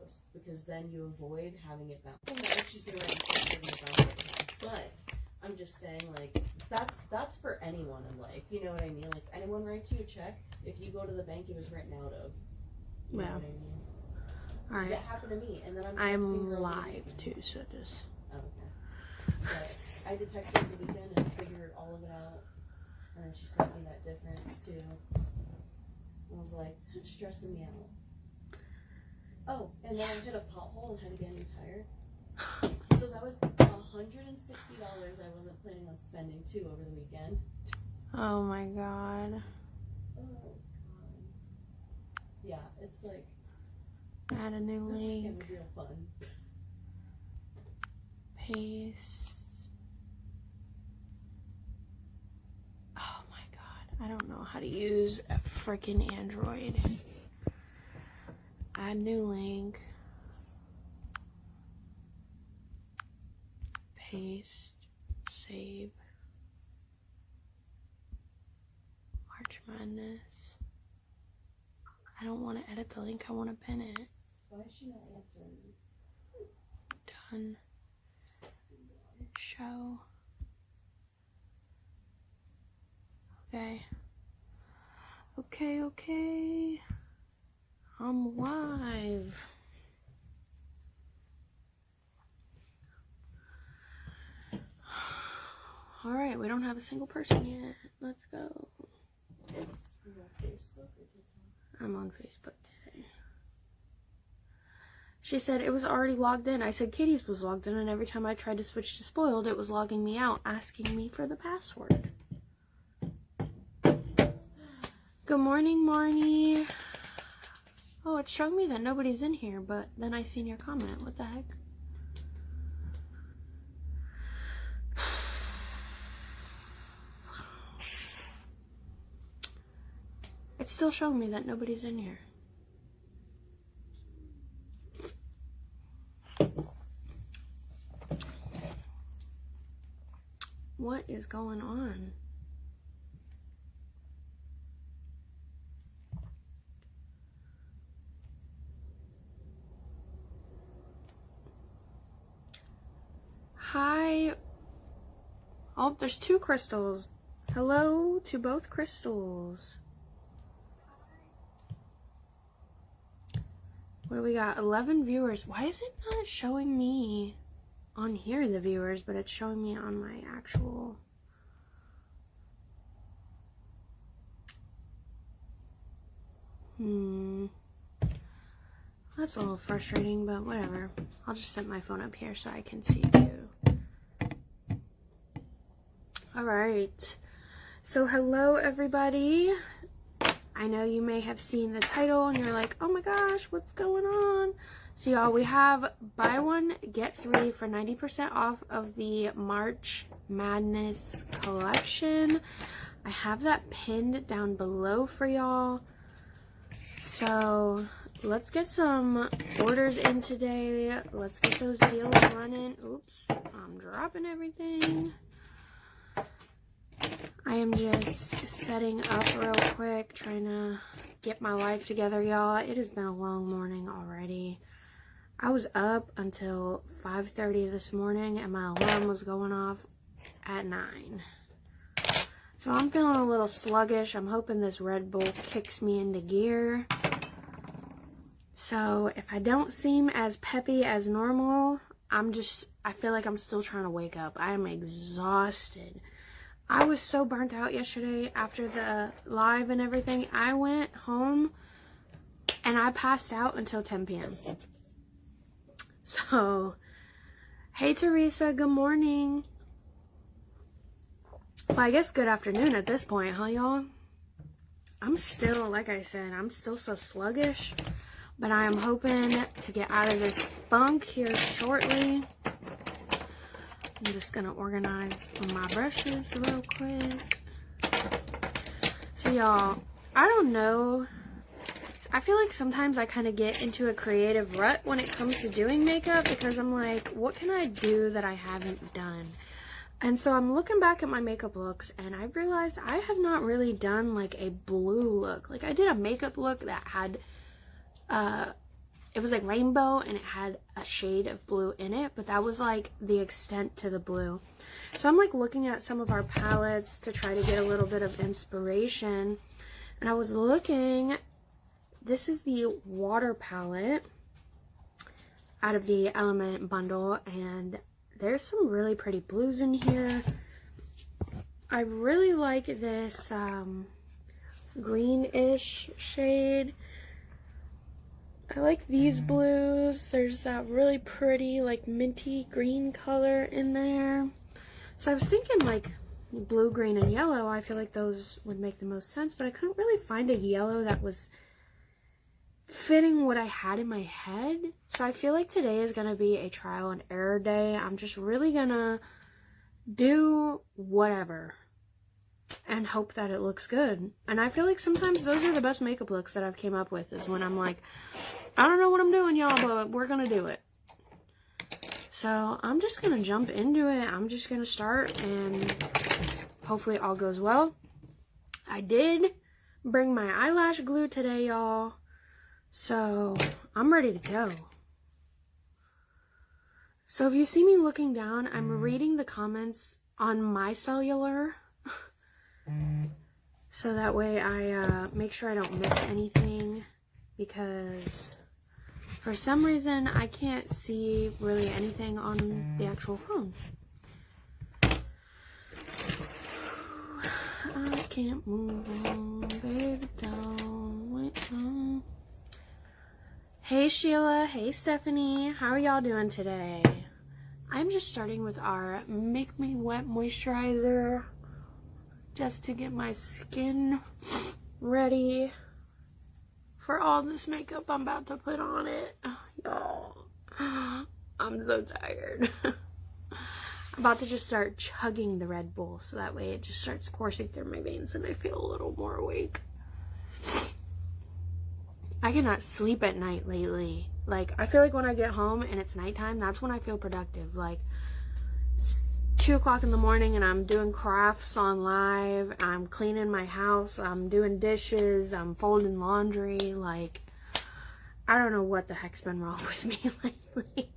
post, because then you avoid having it bounce. Like she's gonna write having it bounce all the time. But I'm just saying, like, that's for anyone in life. You know what I mean? Like, anyone writes you a check, if you go to the bank, it was written out of. You know what I mean? All right. That happened to me, and then I'm live too, so just. Oh, okay. But I detected the weekend and figured all of it out, and then she sent me that difference too. I was like, that's stressing me out. Oh, and then I hit a pothole and had to get a new tire. So that was $160 I wasn't planning on spending too over the weekend. Oh my god. Oh god. Yeah, it's like. Add a new This link. weekend was real fun. Paste. Oh my god. I don't know how to use a freaking Android. Add new link. Paste. Save. March Madness. I don't want to edit the link, I want to pin it. Why is she not answering me? Done. Show. Okay. Okay. I'm live. Alright, we don't have a single person yet. Let's go. Are you on Facebook or TikTok? I'm on Facebook today. She said it was already logged in. I said Katie's was logged in, and every time I tried to switch to spoiled, it was logging me out, asking me for the password. Good morning, Marnie. Oh, it's showing me that nobody's in here, but then I seen your comment. What the heck? It's still showing me that nobody's in here. What is going on? Hi. Oh, there's two crystals. Hello to both crystals. What do we got? 11 viewers. Why is it not showing me on here, the viewers, but it's showing me on my actual... That's a little frustrating, but whatever. I'll just set my phone up here so I can see you. Alright. So hello, everybody. I know you may have seen the title and you're like, oh my gosh, what's going on? So y'all, we have buy one, get 3 for 90% off of the March Madness collection. I have that pinned down below for y'all. So let's get some orders in today. Let's get those deals running. Oops, I'm dropping everything. I am just setting up real quick, trying to get my life together, y'all. It has been a long morning already. I was up until 5:30 this morning, and my alarm was going off at 9. So I'm feeling a little sluggish. I'm hoping this Red Bull kicks me into gear. So if I don't seem as peppy as normal, I feel like I'm still trying to wake up. I am exhausted. I was so burnt out yesterday after the live and everything. I went home and I passed out until 10 p.m. So, hey Teresa, good morning. Well, I guess good afternoon at this point, huh y'all? I'm still, like I said, I'm still so sluggish. But I am hoping to get out of this funk here shortly. I'm just gonna organize my brushes real quick. So y'all, I don't know. I feel like sometimes I kind of get into a creative rut when it comes to doing makeup because I'm like, what can I do that I haven't done? And so I'm looking back at my makeup looks and I realized I have not really done like a blue look. Like I did a makeup look that had, it was like rainbow and it had a shade of blue in it, but that was like the extent to the blue. So I'm like looking at some of our palettes to try to get a little bit of inspiration. And I was looking, this is the water palette out of the Element bundle, and there's some really pretty blues in here. I really like this greenish shade. I like these blues. There's that really pretty like minty green color in there. So I was thinking like blue, green, and yellow. I feel like those would make the most sense, but I couldn't really find a yellow that was fitting what I had in my head. So I feel like today is going to be a trial and error day. I'm just really going to do whatever and hope that it looks good. And I feel like sometimes those are the best makeup looks that I've came up with, is when I'm like, I don't know what I'm doing, y'all, but we're going to do it. So I'm just going to jump into it. I'm just going to start and hopefully all goes well. I did bring my eyelash glue today, y'all. So I'm ready to go. So if you see me looking down, I'm reading the comments on my cellular. So that way I make sure I don't miss anything, because for some reason I can't see really anything on the actual phone. I can't move on, baby, don't wait on. Hey Sheila, hey Stephanie, how are y'all doing today? I'm just starting with our Make Me Wet moisturizer, just to get my skin ready for all this makeup I'm about to put on it. Y'all, I'm so tired. I'm about to just start chugging the Red Bull, so that way it just starts coursing through my veins and I feel a little more awake. I cannot sleep at night lately. Like, I feel like when I get home and it's nighttime, that's when I feel productive. Like, it's 2 o'clock in the morning and I'm doing crafts on live, I'm cleaning my house, I'm doing dishes, I'm folding laundry. Like, I don't know what the heck's been wrong with me lately.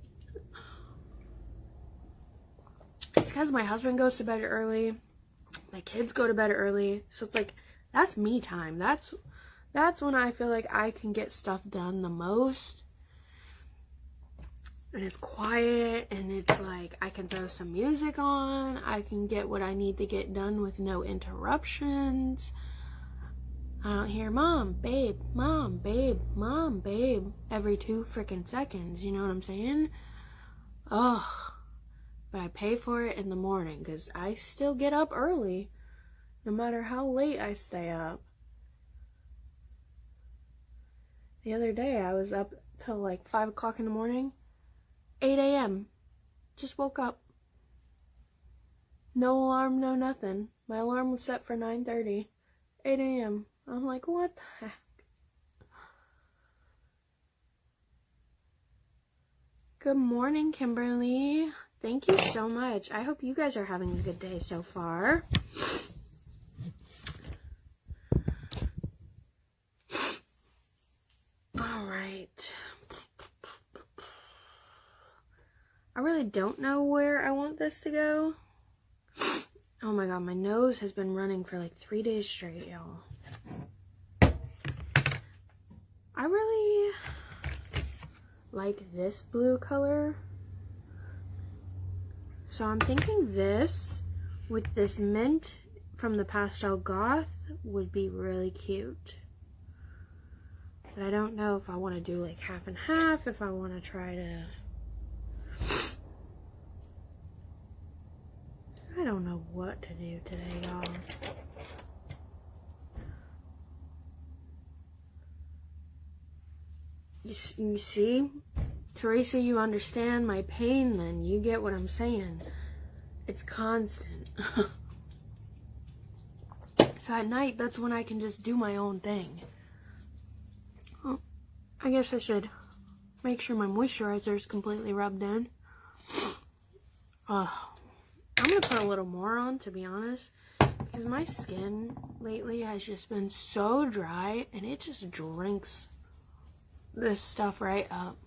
It's because my husband goes to bed early, my kids go to bed early, so it's like, that's me time. That's when I feel like I can get stuff done the most. And it's quiet, and it's like I can throw some music on. I can get what I need to get done with no interruptions. I don't hear mom, babe, mom, babe, mom, babe every 2 freaking seconds. You know what I'm saying? Ugh. But I pay for it in the morning because I still get up early, no matter how late I stay up. The other day, I was up till like 5 o'clock in the morning. 8 a.m. Just woke up. No alarm, no nothing. My alarm was set for 9:30. 8 a.m. I'm like, what the heck? Good morning, Kimberly. Thank you so much. I hope you guys are having a good day so far. Alright. I really don't know where I want this to go. Oh my god, my nose has been running for like 3 days straight, y'all. I really like this blue color. So I'm thinking this with this mint from the Pastel Goth would be really cute. But I don't know if I want to do like half and half, if I want to try to... I don't know what to do today, y'all. You see? Teresa, you understand my pain then. You get what I'm saying. It's constant. So at night, that's when I can just do my own thing. Well, I guess I should make sure my moisturizer is completely rubbed in. I'm going to put a little more on, to be honest, because my skin lately has just been so dry and it just drinks this stuff right up.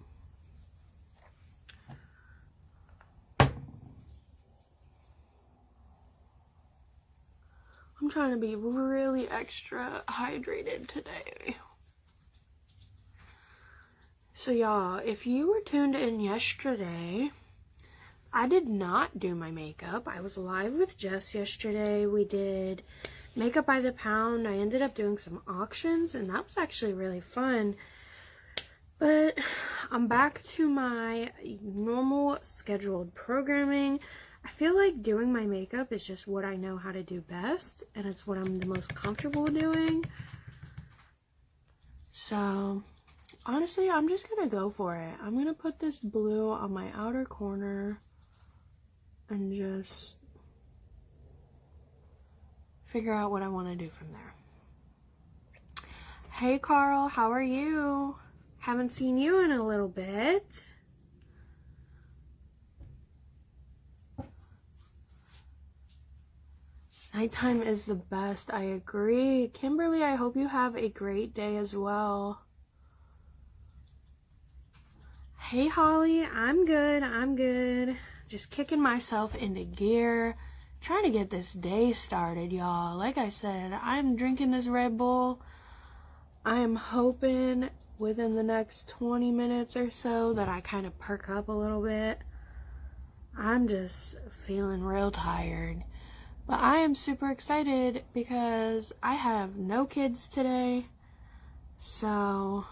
I'm trying to be really extra hydrated today. So y'all, if you were tuned in yesterday, I did not do my makeup. I was live with Jess yesterday. We did makeup by the pound. I ended up doing some auctions, and that was actually really fun. But I'm back to my normal scheduled programming. I feel like doing my makeup is just what I know how to do best, and it's what I'm the most comfortable doing. So, honestly, I'm just gonna go for it. I'm gonna put this blue on my outer corner and just figure out what I want to do from there. Hey Carl, how are you? Haven't seen you in a little bit. Nighttime is the best, I agree. Kimberly, I hope you have a great day as well. Hey Holly, I'm good. Just kicking myself into gear. Trying to get this day started, y'all. Like I said, I'm drinking this Red Bull. I'm hoping within the next 20 minutes or so that I kind of perk up a little bit. I'm just feeling real tired. But I am super excited because I have no kids today. So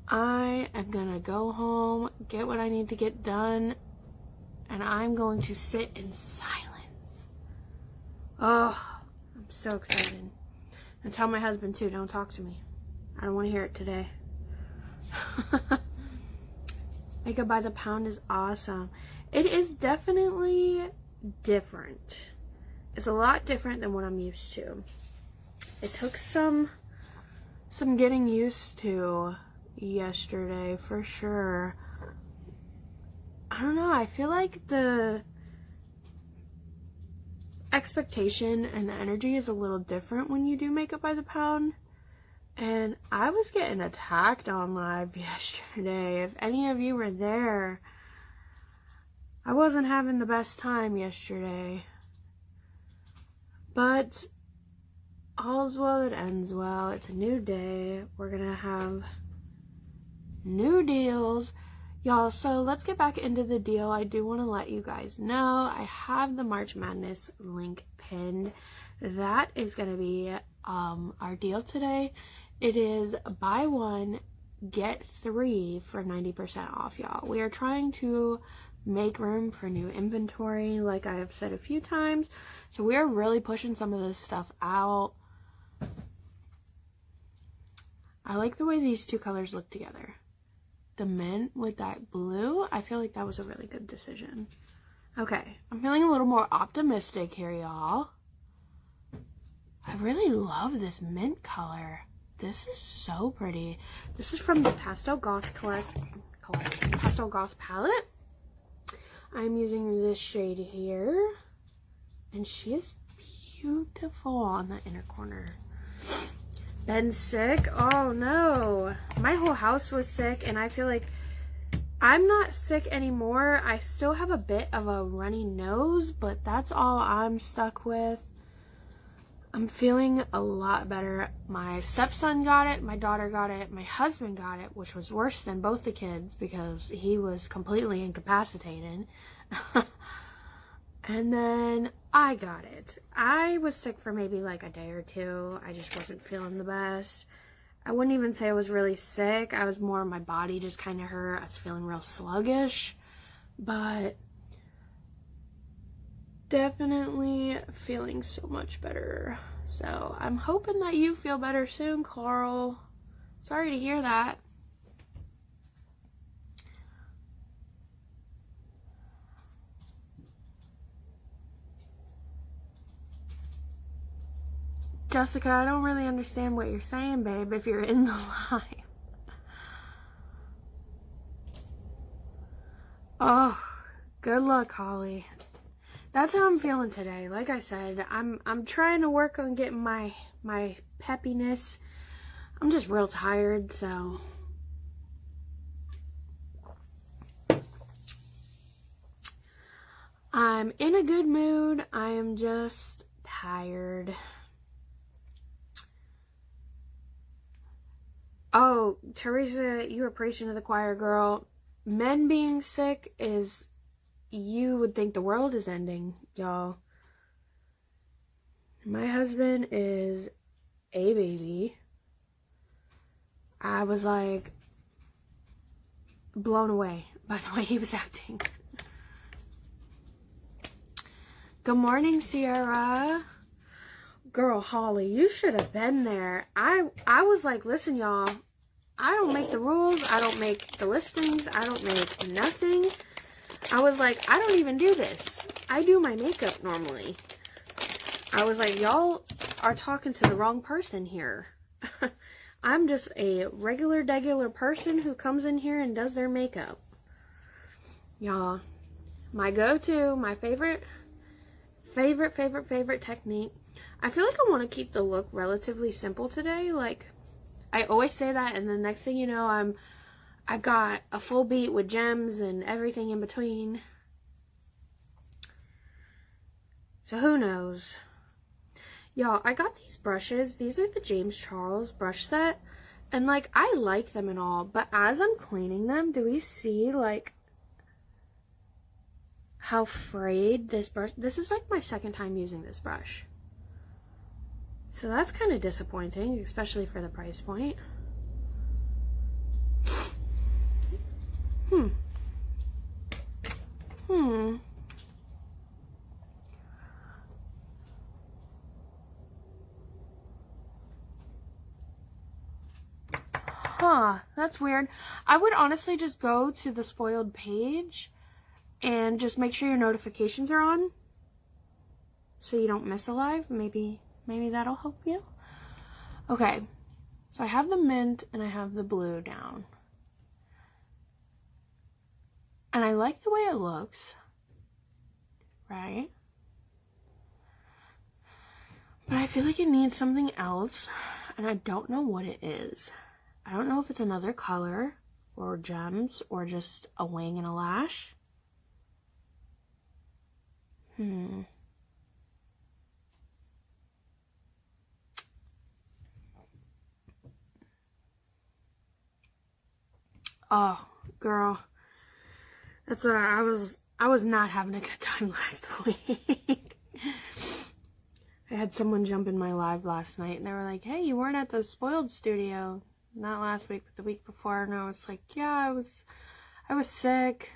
I am gonna go home, get what I need to get done, and I'm going to sit in silence. Oh, I'm so excited. And tell my husband too, don't talk to me. I don't want to hear it today. Makeup by the pound is awesome. It is definitely different. It's a lot different than what I'm used to. It took some getting used to yesterday for sure. I don't know, I feel like the expectation and the energy is a little different when you do makeup by the pound. And I was getting attacked on live yesterday. If any of you were there, I wasn't having the best time yesterday. But all's well that ends well. It's a new day. We're gonna have new deals. Y'all, so let's get back into the deal. I do want to let you guys know I have the March Madness link pinned. That is going to be our deal today. It is buy one, get 3 for 90% off, y'all. We are trying to make room for new inventory, like I have said a few times. So we are really pushing some of this stuff out. I like the way these two colors look together. The mint with that blue, I feel like that was a really good decision. Okay, I'm feeling a little more optimistic here, y'all. I really love this mint color. This is so pretty. This is from the Pastel Goth Pastel Goth palette. I'm using this shade here, and she is beautiful on the inner corner. Been sick? Oh no. My whole house was sick, and I feel like I'm not sick anymore. I still have a bit of a runny nose, but that's all I'm stuck with. I'm feeling a lot better. My stepson got it, my daughter got it, my husband got it, which was worse than both the kids because he was completely incapacitated. And then I got it. I was sick for maybe like a day or two. I just wasn't feeling the best. I wouldn't even say I was really sick. I was more, my body just kind of hurt. I was feeling real sluggish. But definitely feeling so much better. So I'm hoping that you feel better soon, Carl. Sorry to hear that. Jessica, I don't really understand what you're saying, babe, if you're in the live. Oh, good luck, Holly. That's how I'm feeling today. Like I said, I'm trying to work on getting my peppiness. I'm just real tired, so. I'm in a good mood. I am just tired. Oh, Teresa, you are preaching to the choir, girl. Men being sick is, you would think the world is ending, y'all. My husband is a baby. I was like blown away by the way he was acting. Good morning, Sierra. Girl, Holly, you should have been there. I was like, listen, y'all, I don't make the rules. I don't make the listings. I don't make nothing. I was like, I don't even do this. I do my makeup normally. I was like, y'all are talking to the wrong person here. I'm just a regular person who comes in here and does their makeup. Y'all, my go-to, my favorite technique. I feel like I want to keep the look relatively simple today. Like, I always say that, and the next thing you know, I got a full beat with gems and everything in between. So who knows? Y'all, I got these brushes. These are the James Charles brush set. And, like, I like them and all. But as I'm cleaning them, do we see, like, how frayed this brush... This is, like, my second time using this brush. So that's kind of disappointing, especially for the price point. Huh, that's weird. I would honestly just go to the spoiled page and just make sure your notifications are on so you don't miss a live. Maybe that'll help you. Okay, so I have the mint and I have the blue down. And I like the way it looks, right? But I feel like it needs something else, and I don't know what it is. I don't know if it's another color, or gems, or just a wing and a lash. Oh, girl. That's what I was not having a good time last week. I had someone jump in my live last night, and they were like, hey, you weren't at the spoiled studio. Not last week, but the week before. And I was like, yeah, I was sick.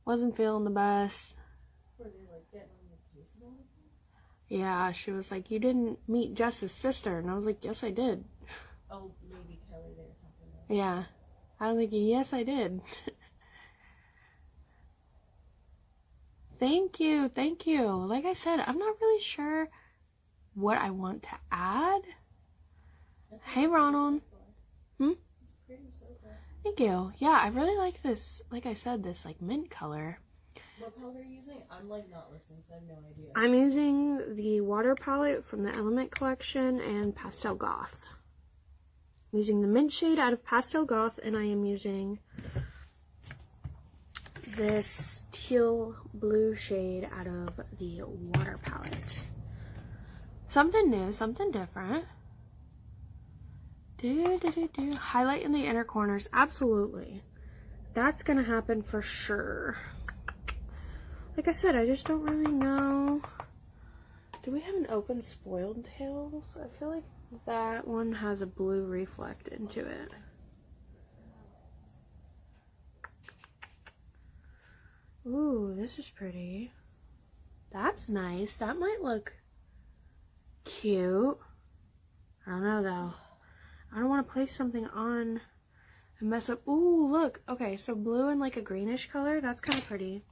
Wasn't feeling the best. Were they like getting on your case about it? Yeah, she was like, you didn't meet Jess's sister. And I was like, yes, I did. Oh, maybe Kelly they were talking about. Yeah. I was like, yes, I did. Thank you. Like I said, I'm not really sure what I want to add. Hey, Ronald. It's pretty so far. Thank you. Yeah, I really like this, like I said, this like mint color. What color are you using? I'm like not listening, so I have no idea. I'm using the water palette from the Element collection and Pastel Goth. I'm using the mint shade out of Pastel Goth, and I am using this teal blue shade out of the water palette. Something new, something different. Highlight in the inner corners, absolutely. That's gonna happen for sure. Like I said, I just don't really know. Do we have an open Spoiled Tales? I feel like that one has a blue reflect into it. Ooh, this is pretty. That's nice. That might look cute. I don't know though. I don't want to place something on and mess up. Ooh, look. Okay, so blue and like a greenish color. That's kind of pretty.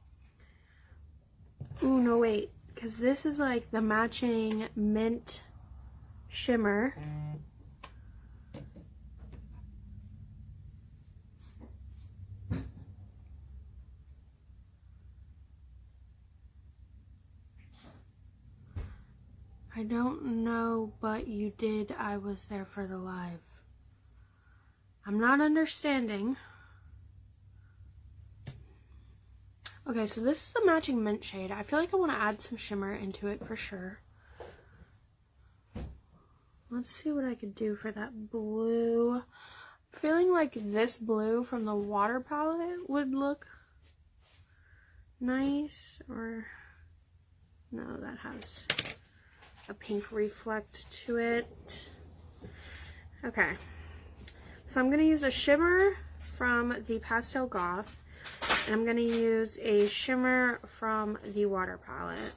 Ooh, no, wait. Because this is like the matching mint shimmer. I don't know, but you did. I was there for the live. I'm not understanding. Okay, so this is the matching mint shade. I feel like I want to add some shimmer into it for sure. Let's see what I could do for that blue. I'm feeling like this blue from the water palette would look nice. Or no, that has a pink reflect to it. Okay, so I'm going to use a shimmer from the Pastel Goth. And I'm going to use a shimmer from the water palette.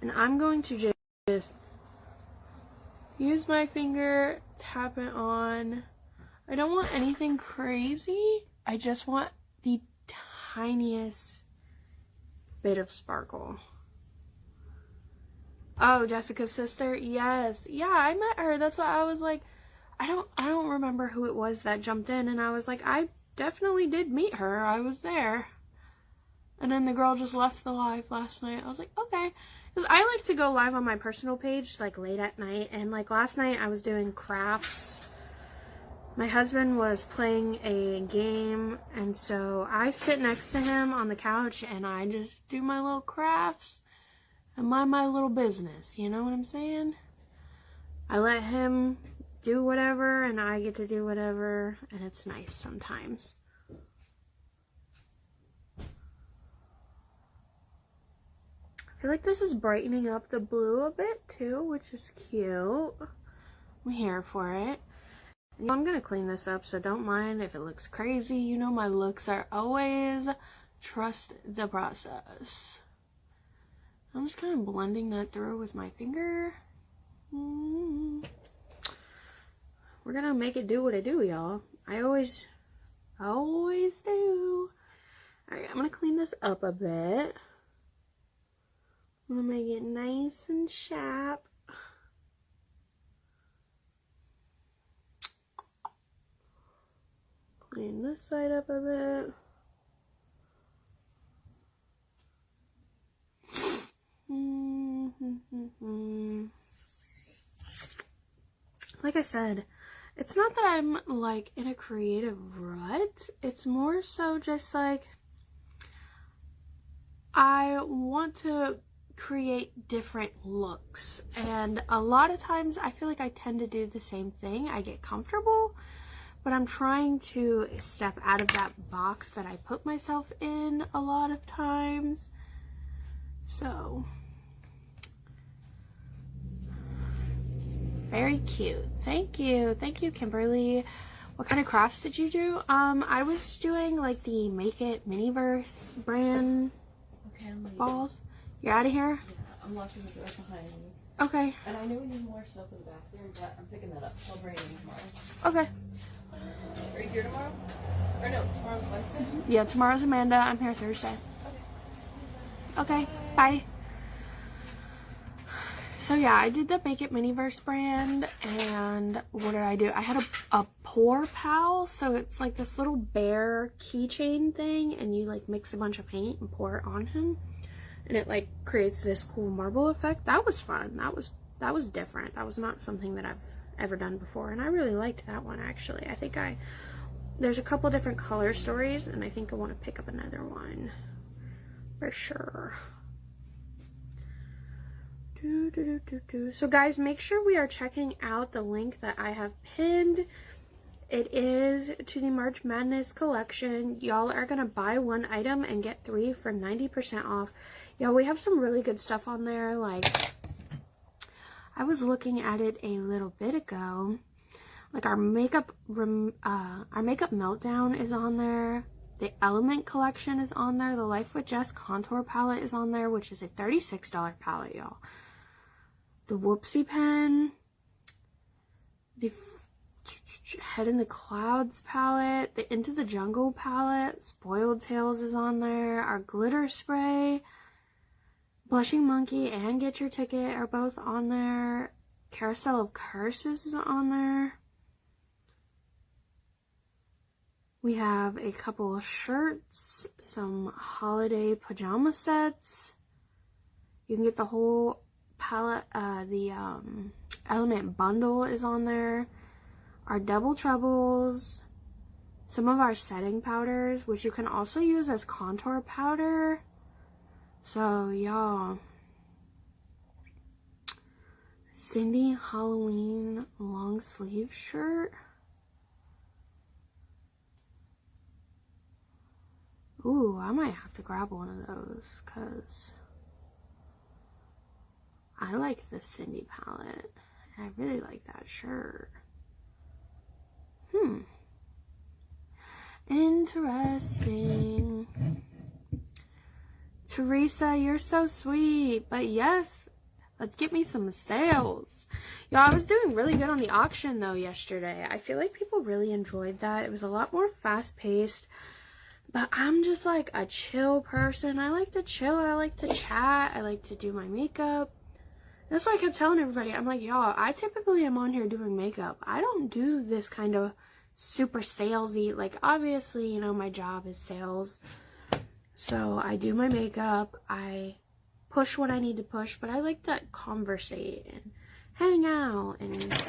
And I'm going to just use my finger, tap it on. I don't want anything crazy. I just want the tiniest bit of sparkle. Oh, Jessica's sister? Yes. Yeah, I met her. That's why I was like, I don't remember who it was that jumped in, and I was like, I definitely did meet her. I was there. And then the girl just left the live last night. I was like, okay. Because I like to go live on my personal page, like, late at night. And, like, last night I was doing crafts. My husband was playing a game. And so I sit next to him on the couch and I just do my little crafts and mind my little business. You know what I'm saying? I let him do whatever and I get to do whatever. And it's nice sometimes. I feel like this is brightening up the blue a bit too, which is cute. I'm here for it. And I'm gonna clean this up, so don't mind if it looks crazy. You know my looks are always trust the process. I'm just kind of blending that through with my finger. We're gonna make it do what it do, y'all. I always do. Alright, I'm gonna clean this up a bit. I'm gonna make it nice and sharp. Clean this side up a bit. Like I said, it's not that I'm like in a creative rut. It's more so just like I want to create different looks, and a lot of times I feel like I tend to do the same thing. I get comfortable, but I'm trying to step out of that box that I put myself in a lot of times. So very cute. Thank you Kimberly. What kind of crafts did you do? I was doing like the Make It Miniverse brand balls. You're out of here? Yeah, I'm locking the door behind me. Okay. And I know we need more soap in the bathroom, but I'm picking that up, so I'll bring it in tomorrow. Okay. Are you here tomorrow? Or no, tomorrow's Wednesday? Yeah, tomorrow's Amanda. I'm here Thursday. Okay, bye. So yeah, I did the Make It Miniverse brand, and what did I do? I had a pour pal, so it's like this little bear keychain thing, and you like mix a bunch of paint and pour it on him, and it like creates this cool marble effect. That was fun. That was different. That was not something that I've ever done before, and I really liked that one actually. I think there's a couple different color stories, and I think I want to pick up another one for sure. So guys, make sure we are checking out the link that I have pinned. It is to the March Madness collection. Y'all are gonna buy one item and get 3 for 90% off. Y'all, we have some really good stuff on there. Like, I was looking at it a little bit ago. Like our makeup meltdown is on there. The Element collection is on there. The Life with Jess contour palette is on there, which is a $36 palette, y'all. The Whoopsie pen, the Head in the Clouds palette, the Into the Jungle palette, Spoiled Tales is on there. Our glitter spray, Blushing Monkey and Get Your Ticket are both on there. Carousel of Curses is on there. We have a couple of shirts, some holiday pajama sets. You can get the whole palette. The Element bundle is on there. Our Double Troubles, some of our setting powders, which you can also use as contour powder. So, y'all, Cindy Halloween long sleeve shirt. Ooh, I might have to grab one of those because I like the Cindy palette. I really like that shirt. Interesting. Teresa, you're so sweet. But yes, let's get me some sales. Y'all, I was doing really good on the auction though yesterday. I feel like people really enjoyed that. It was a lot more fast-paced. But I'm just like a chill person. I like to chill. I like to chat. I like to do my makeup. That's why I kept telling everybody. I'm like, y'all, I typically am on here doing makeup. I don't do this kind of super salesy. Like, obviously, you know, my job is sales. So I do my makeup. I push what I need to push. But I like to conversate and hang out. And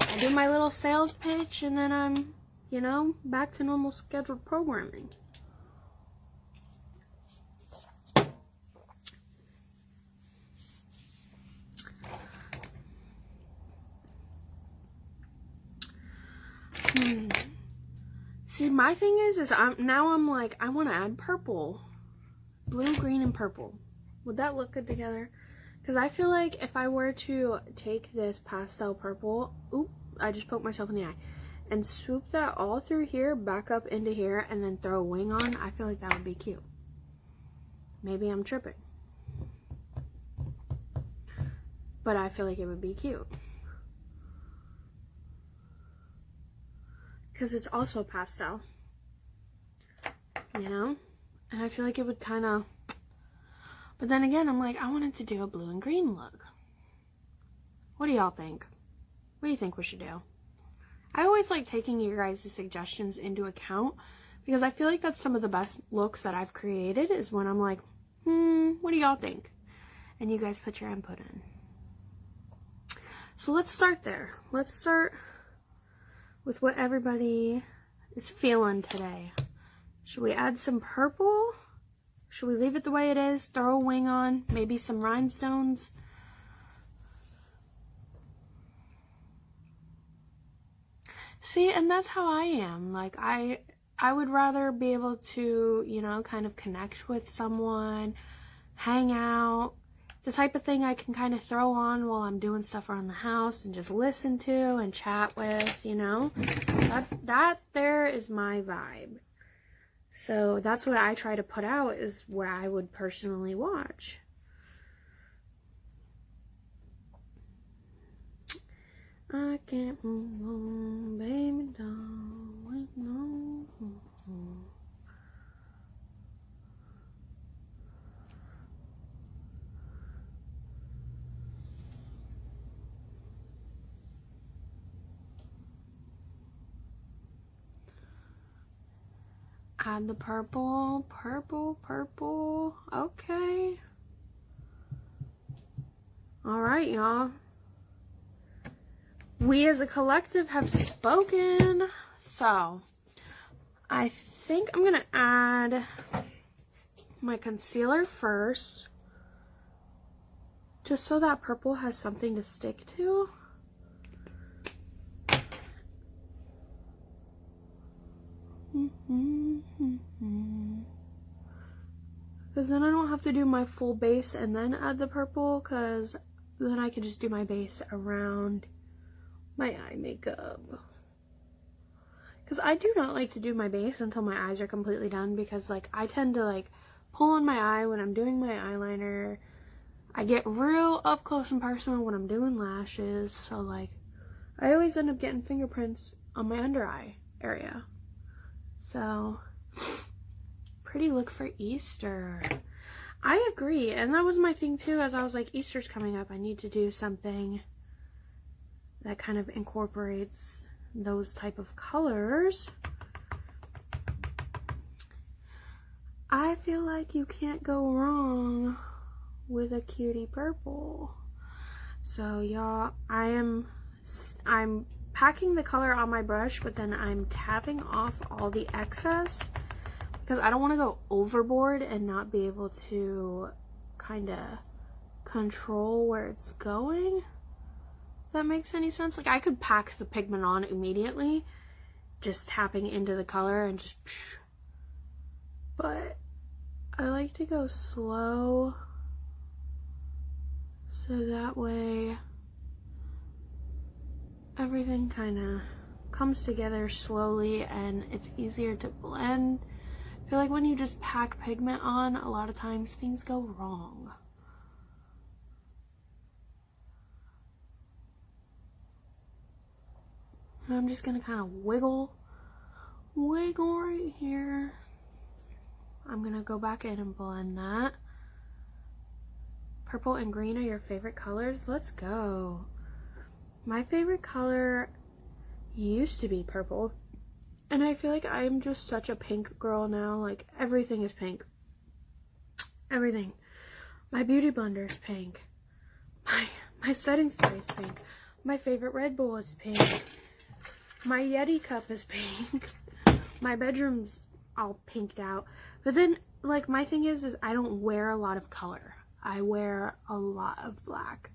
I do my little sales pitch. And then I'm, you know, back to normal scheduled programming. See, my thing is I'm like, I want to add purple. Blue, green, and purple. Would that look good together? Because I feel like if I were to take this pastel purple, oop, I just poked myself in the eye, and swoop that all through here, back up into here, and then throw a wing on, I feel like that would be cute. Maybe I'm tripping. But I feel like it would be cute. Because it's also pastel, you know? And I feel like it would kind of, but then again, I'm like, I wanted to do a blue and green look. What do y'all think? What do you think we should do? I always like taking your guys' suggestions into account because I feel like that's some of the best looks that I've created is when I'm like, what do y'all think? And you guys put your input in. So let's start there. Let's start with what everybody is feeling today. Should we add some purple? Should we leave it the way it is? Throw a wing on? Maybe some rhinestones? See, and that's how I am. Like, I would rather be able to, you know, kind of connect with someone, hang out. The type of thing I can kind of throw on while I'm doing stuff around the house and just listen to and chat with, you know. That there is my vibe. So that's what I try to put out is what I would personally watch. I can't move on, baby, don't wait no more. Add the purple, purple, purple. Okay. Alright, y'all. We as a collective have spoken. So, I think I'm going to add my concealer first. Just so that purple has something to stick to. Because then I don't have to do my full base and then add the purple, because then I can just do my base around my eye makeup. Because I do not like to do my base until my eyes are completely done, because like I tend to like pull on my eye when I'm doing my eyeliner. I get real up close and personal when I'm doing lashes, so like I always end up getting fingerprints on my under eye area. So, pretty look for Easter. I agree, and that was my thing too, as I was like, Easter's coming up, I need to do something that kind of incorporates those type of colors. I feel like you can't go wrong with a cutie purple. So y'all, I'm packing the color on my brush, but then I'm tapping off all the excess because I don't want to go overboard and not be able to kind of control where it's going. If that makes any sense. Like I could pack the pigment on immediately, just tapping into the color and just, but I like to go slow so that way everything kind of comes together slowly and it's easier to blend. I feel like when you just pack pigment on, a lot of times things go wrong. And I'm just gonna kind of wiggle right here. I'm gonna go back in and blend that. Purple and green are your favorite colors? Let's go. My favorite color used to be purple, and I feel like I'm just such a pink girl now. Like everything is pink. Everything. My beauty blender is pink. My setting spray is pink. My favorite Red Bull is pink. My Yeti cup is pink. My bedroom's all pinked out. But then, like, my thing is I don't wear a lot of color. I wear a lot of black.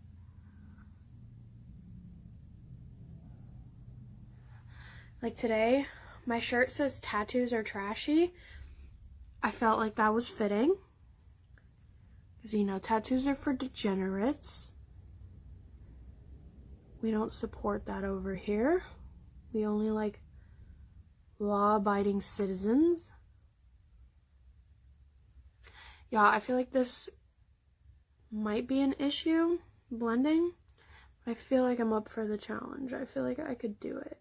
Like today, my shirt says tattoos are trashy. I felt like that was fitting. Because, you know, tattoos are for degenerates. We don't support that over here. We only like law-abiding citizens. Yeah, I feel like this might be an issue, blending. But I feel like I'm up for the challenge. I feel like I could do it.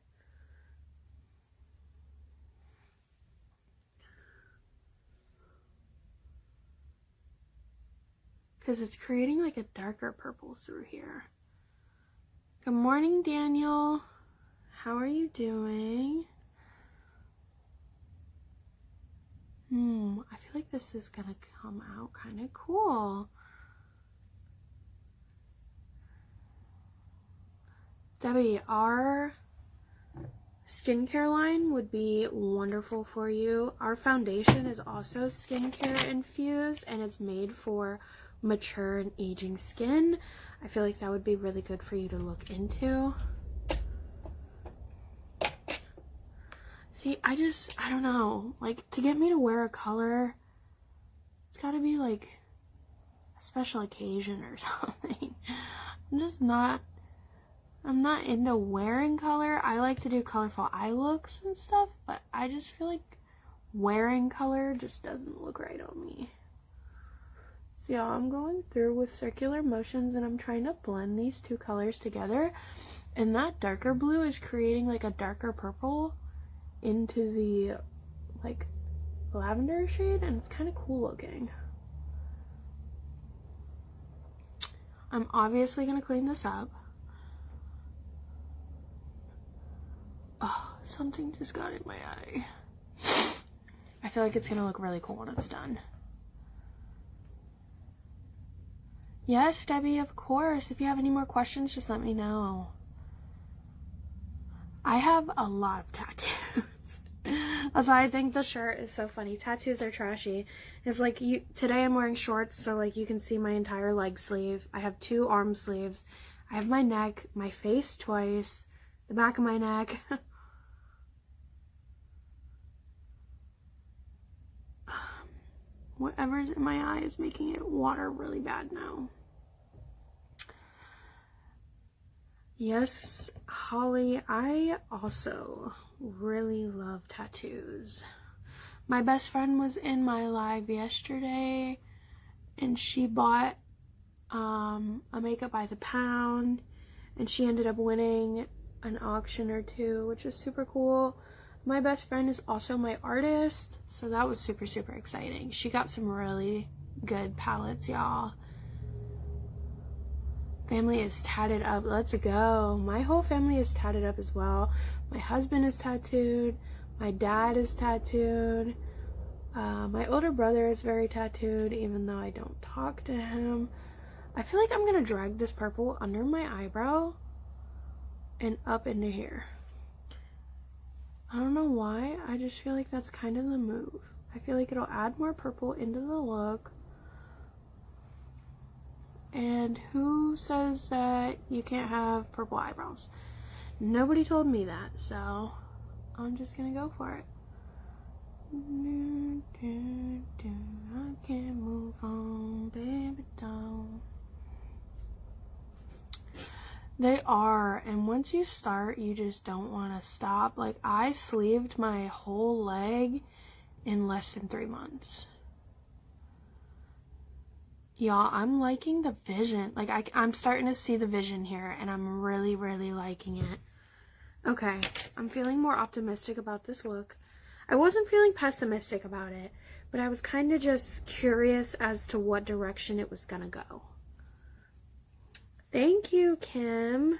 Because it's creating like a darker purple through here. Good morning, Daniel. How are you doing? I feel like this is gonna come out kind of cool. Debbie, our skincare line would be wonderful for you. Our foundation is also skincare infused, and it's made for mature and aging skin. I feel like that would be really good for you to look into. See, I don't know, like, to get me to wear a color, it's gotta be like a special occasion or something. I'm not into wearing color. I like to do colorful eye looks and stuff, but I just feel like wearing color just doesn't look right on me. So yeah, I'm going through with circular motions and I'm trying to blend these two colors together. And that darker blue is creating like a darker purple into the like lavender shade, and it's kind of cool looking. I'm obviously going to clean this up. Oh, something just got in my eye. I feel like it's going to look really cool when it's done. Yes, Debbie, of course. If you have any more questions, just let me know. I have a lot of tattoos. That's why I think the shirt is so funny. Tattoos are trashy. It's like, today I'm wearing shorts, so like you can see my entire leg sleeve. I have 2 arm sleeves. I have my neck, my face twice, the back of my neck. Whatever's in my eye is making it water really bad now. Yes, Holly, I also really love tattoos. My best friend was in my live yesterday and she bought a makeup by the pound and she ended up winning an auction or 2, which is super cool. My best friend is also my artist, so that was super, super exciting. She got some really good palettes, y'all. Family is tatted up. Let's go. My whole family is tatted up as well. My husband is tattooed. My dad is tattooed. My older brother is very tattooed, even though I don't talk to him. I feel like I'm gonna drag this purple under my eyebrow and up into here. I don't know why, I just feel like that's kind of the move. I feel like it'll add more purple into the look. And who says that you can't have purple eyebrows? Nobody told me that, so I'm just gonna go for it. I can't move on, baby, don't. They are, and once you start, you just don't want to stop. Like, I sleeved my whole leg in less than 3 months. Y'all, I'm liking the vision. Like, I'm starting to see the vision here, and I'm really, really liking it. Okay, I'm feeling more optimistic about this look. I wasn't feeling pessimistic about it, but I was kind of just curious as to what direction it was gonna go. Thank you, Kim.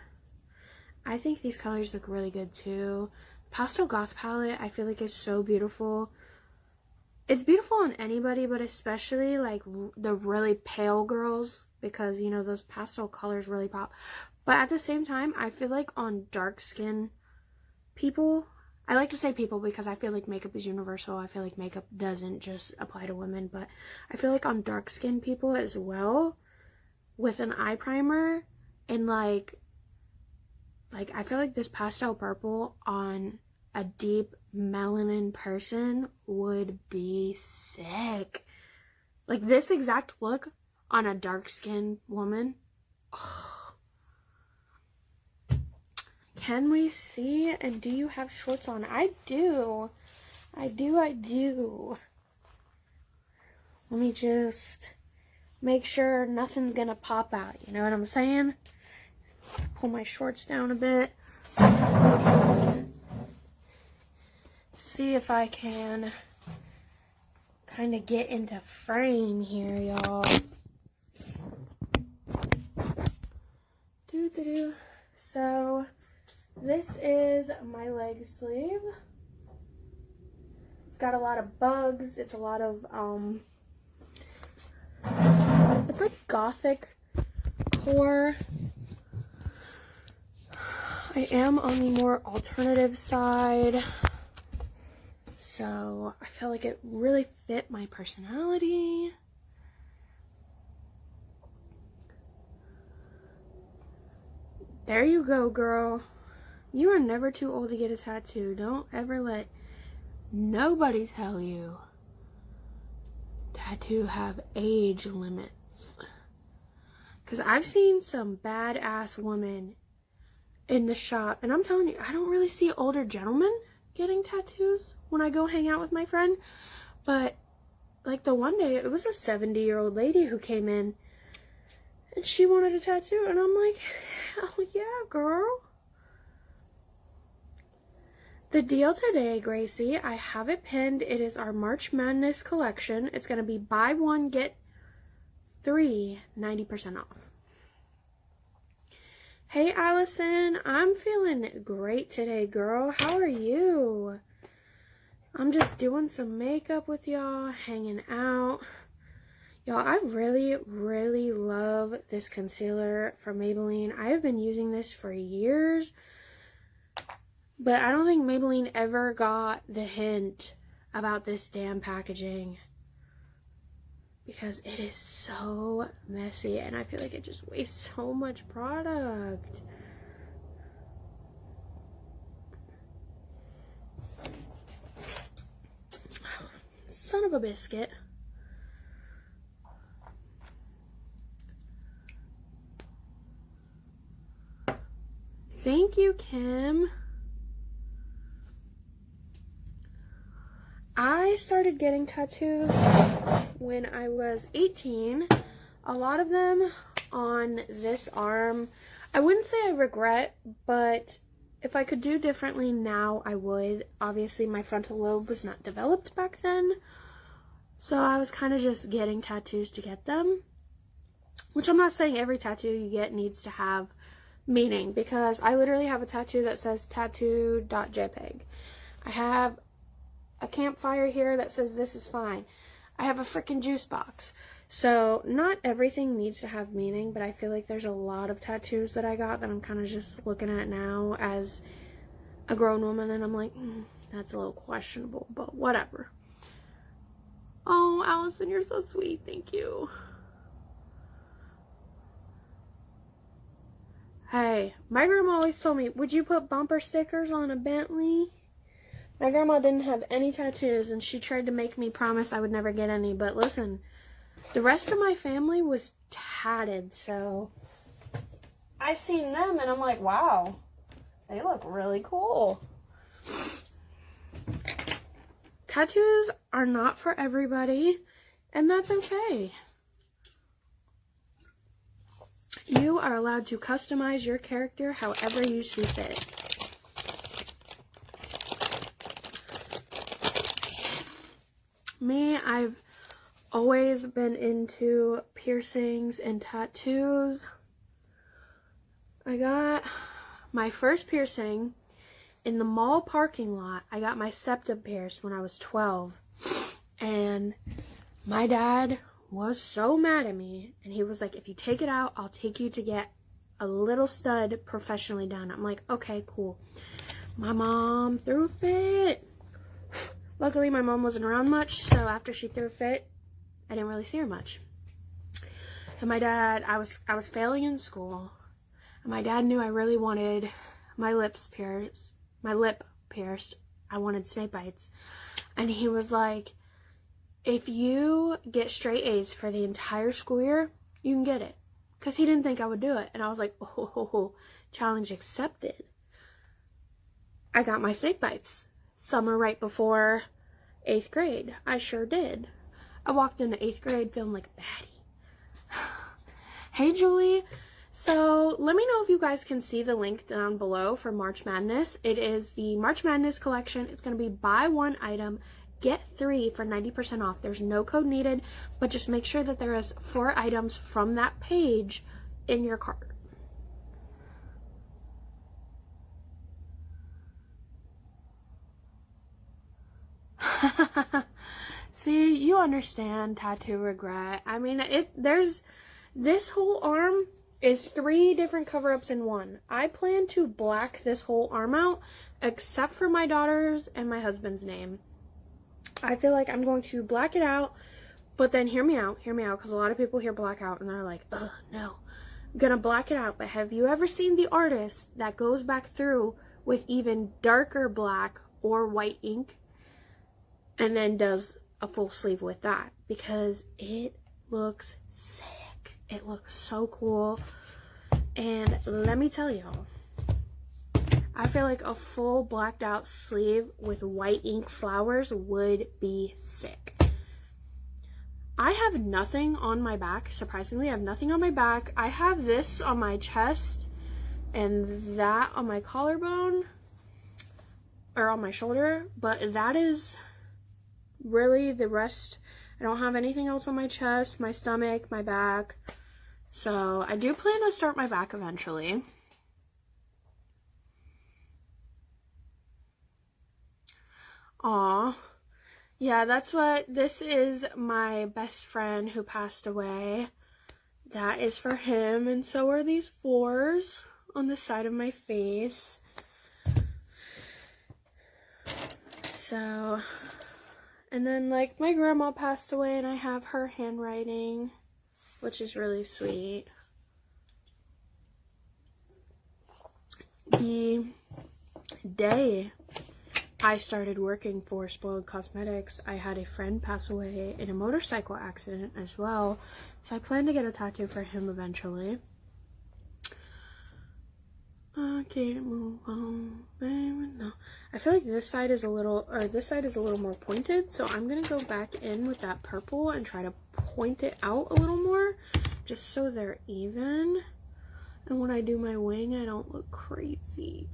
I think these colors look really good too. Pastel Goth palette, I feel like is so beautiful. It's beautiful on anybody, but especially like the really pale girls, because you know those pastel colors really pop. But at the same time, I feel like on dark skin people, I like to say people because I feel like makeup is universal. I feel like makeup doesn't just apply to women, but I feel like on dark skin people as well, with an eye primer and like I feel like this pastel purple on a deep melanin person would be sick. Like this exact look on a dark skinned woman. Oh. Can we see? And do you have shorts on? I do. I do. Let me just make sure nothing's gonna pop out. You know what I'm saying? Pull my shorts down a bit. See if I can kind of get into frame here, y'all. So this is my leg sleeve. It's got a lot of bugs. It's a lot of it's like gothic core. I am on the more alternative side, so I feel like it really fit my personality. There you go, girl. You are never too old to get a tattoo. Don't ever let nobody tell you tattoo have age limits. Because I've seen some badass women in the shop, and I'm telling you, I don't really see older gentlemen getting tattoos when I go hang out with my friend. But like the one day, it was a 70-year-old lady who came in and she wanted a tattoo, and I'm like, hell yeah, girl. The deal today, Gracie, I have it pinned. It is our March Madness collection. It's going to be buy one, get 3, 90% off. Hey, Allison, I'm feeling great today, girl. How are you? I'm just doing some makeup with y'all, hanging out. Y'all, I really, really love this concealer from Maybelline. I have been using this for years, but I don't think Maybelline ever got the hint about this damn packaging, because it is so messy and I feel like it just wastes so much product. Son of a biscuit. Thank you, Kim. I started getting tattoos when I was 18. A lot of them on this arm. I wouldn't say I regret, but if I could do differently now, I would. Obviously, my frontal lobe was not developed back then, so I was kind of just getting tattoos to get them. Which I'm not saying every tattoo you get needs to have meaning, because I literally have a tattoo that says tattoo.jpg. I have a campfire here that says this is fine. I have a freaking juice box. So not everything needs to have meaning, but I feel like there's a lot of tattoos that I got that I'm kind of just looking at now as a grown woman, and I'm like, that's a little questionable, but whatever. Oh, Allison, you're so sweet. Thank you. Hey, my grandma always told me, would you put bumper stickers on a Bentley? My grandma didn't have any tattoos, and she tried to make me promise I would never get any, but listen, the rest of my family was tatted, so I seen them, and I'm like, wow, they look really cool. Tattoos are not for everybody, and that's okay. You are allowed to customize your character however you see fit. Me, I've always been into piercings and tattoos. I got my first piercing in the mall parking lot. I got my septum pierced when I was 12. And my dad was so mad at me. And he was like, if you take it out, I'll take you to get a little stud professionally done. I'm like, okay, cool. My mom threw a fit. Luckily, my mom wasn't around much. So after she threw a fit, I didn't really see her much. And my dad, I was failing in school. And my dad knew I really wanted my lips pierced. My lip pierced. I wanted snake bites. And he was like, if you get straight A's for the entire school year, you can get it. Because he didn't think I would do it. And I was like, oh, challenge accepted. I got my snake bites. Summer right before 8th grade. I sure did. I walked into 8th grade feeling like a baddie. Hey, Julie. So let me know if you guys can see the link down below for March Madness. It is the March Madness collection. It's going to be buy one item, get 3 for 90% off. There's no code needed, but just make sure that there is 4 items from that page in your cart. See, you understand tattoo regret. I mean, there's this whole arm is 3 different cover-ups in one. I plan to black this whole arm out, except for my daughter's and my husband's name. I feel like I'm going to black it out, but then hear me out, because a lot of people hear black out and they're like, ugh, no. I'm gonna black it out, but have you ever seen the artist that goes back through with even darker black or white ink and then does a full sleeve with that? Because it looks sick. It looks so cool. And let me tell y'all, I feel like a full blacked out sleeve with white ink flowers would be sick. I have nothing on my back. Surprisingly, I have nothing on my back. I have this on my chest and that on my collarbone or on my shoulder, but that is really the rest. I don't have anything else on my chest, my stomach, my back. So I do plan to start my back eventually. Aw. Yeah, that's what, this is my best friend who passed away. That is for him, and so are these 4s on the side of my face. So, and then like my grandma passed away and I have her handwriting, which is really sweet. The day I started working for Spoiled Cosmetics, I had a friend pass away in a motorcycle accident as well. So I plan to get a tattoo for him eventually. I can't move on, baby, no. I feel like this side is a little more pointed, so I'm gonna go back in with that purple and try to point it out a little more, just so they're even. And when I do my wing, I don't look crazy.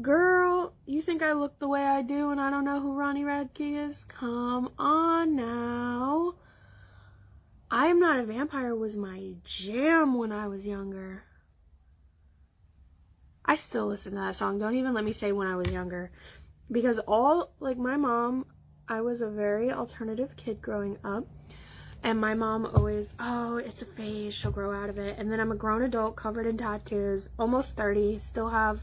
Girl, you think I look the way I do and I don't know who Ronnie Radke is? Come on now. I Am Not a Vampire was my jam when I was younger. I still listen to that song. Don't even let me say when I was younger. Because like my mom, I was a very alternative kid growing up. And my mom always, oh, it's a phase, she'll grow out of it. And then I'm a grown adult covered in tattoos, almost 30, still have,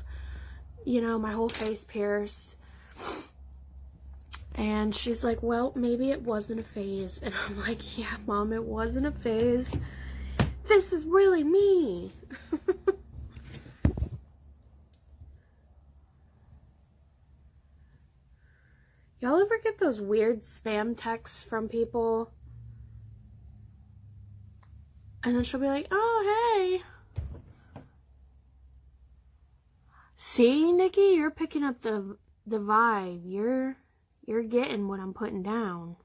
you know, my whole face pierced. And she's like, well, maybe it wasn't a phase. And I'm like, yeah, Mom, it wasn't a phase. This is really me. Y'all ever get those weird spam texts from people? And then she'll be like, oh, hey. See, Nikki, you're picking up the vibe. You're getting what I'm putting down.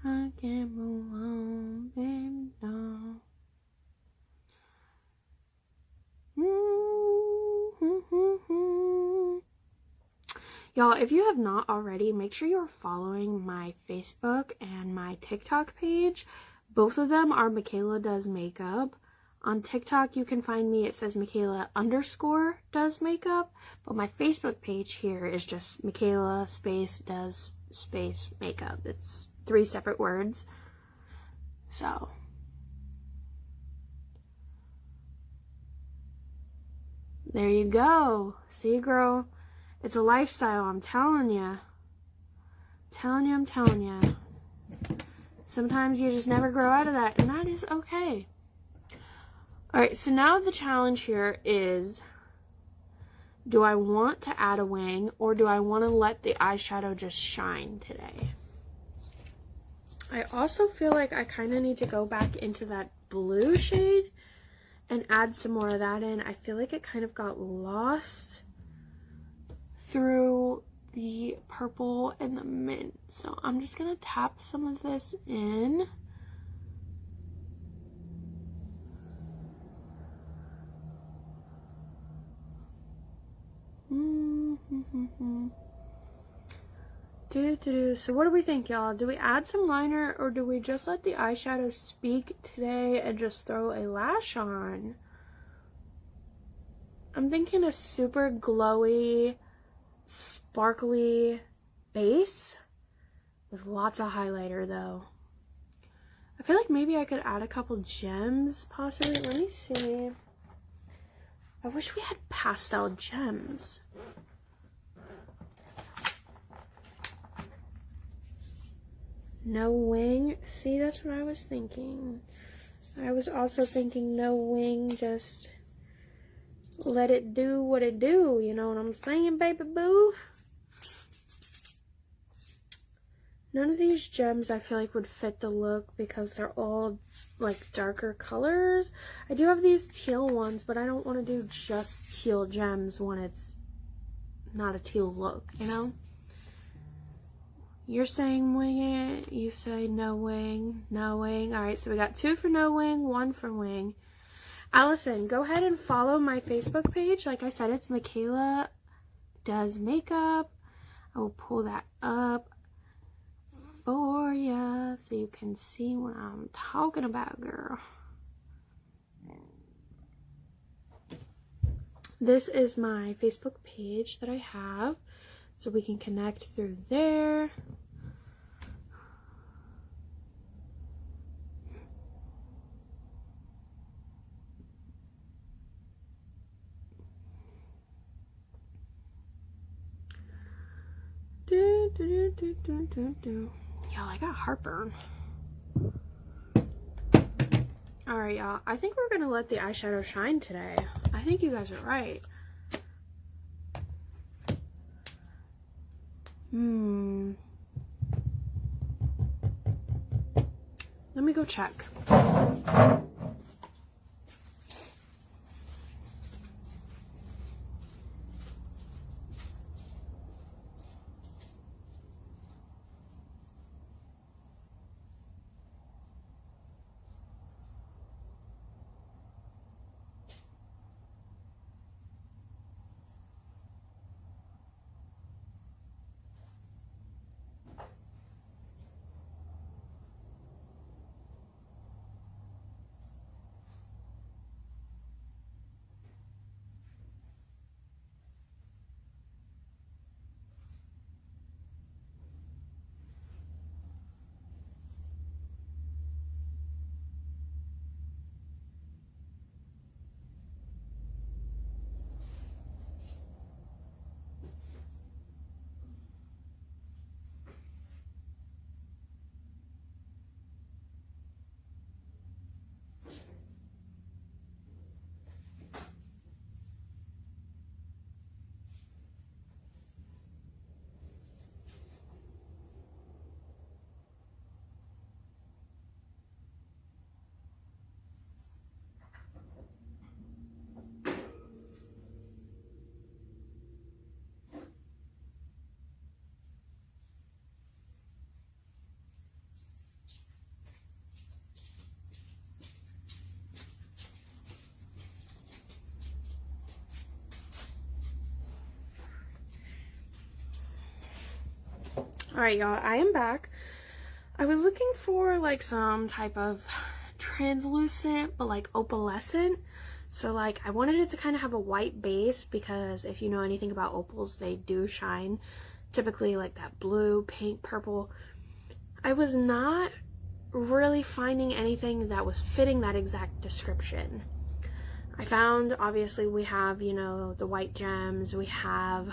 I can't move on, baby, no. Y'all, if you have not already, make sure you're following my Facebook and my TikTok page. Both of them are Michaela Does Makeup. On TikTok, you can find me, it says Michaela_does makeup. But my Facebook page here is just Michaela does makeup. It's 3 separate words. So. There you go. See, girl? It's a lifestyle, I'm telling you. I'm telling you. Sometimes you just never grow out of that, and that is okay. Alright, so now the challenge here is, do I want to add a wing, or do I want to let the eyeshadow just shine today? I also feel like I kind of need to go back into that blue shade and add some more of that in. I feel like it kind of got lost through the purple and the mint. So I'm just going to tap some of this in. So what do we think, y'all? Do we add some liner, or do we just let the eyeshadow speak today and just throw a lash on? I'm thinking a super glowy, sparkly base with lots of highlighter though. I feel like maybe I could add a couple gems possibly. Let me see. I wish we had pastel gems. No wing. See, that's what I was thinking. I was also thinking no wing, just let it do what it do. You know what I'm saying, baby boo? None of these gems I feel like would fit the look because they're all like darker colors. I do have these teal ones, but I don't want to do just teal gems when it's not a teal look, you know? You're saying wing it. You say no wing. No wing. Alright, so we got 2 for no wing, 1 for wing. Allison, go ahead and follow my Facebook page. Like I said, it's Michaela Does Makeup. I will pull that up for ya so you can see what I'm talking about, girl. This is my Facebook page that I have, so we can connect through there. Y'all, I got heartburn. Alright, y'all. I think we're gonna let the eyeshadow shine today. I think you guys are right. Let me go check. Alright, y'all, I am back. I was looking for like some type of translucent but like opalescent. So like I wanted it to kind of have a white base, because if you know anything about opals, they do shine typically like that blue, pink, purple. I was not really finding anything that was fitting that exact description. I found, obviously, we have, you know, the white gems, we have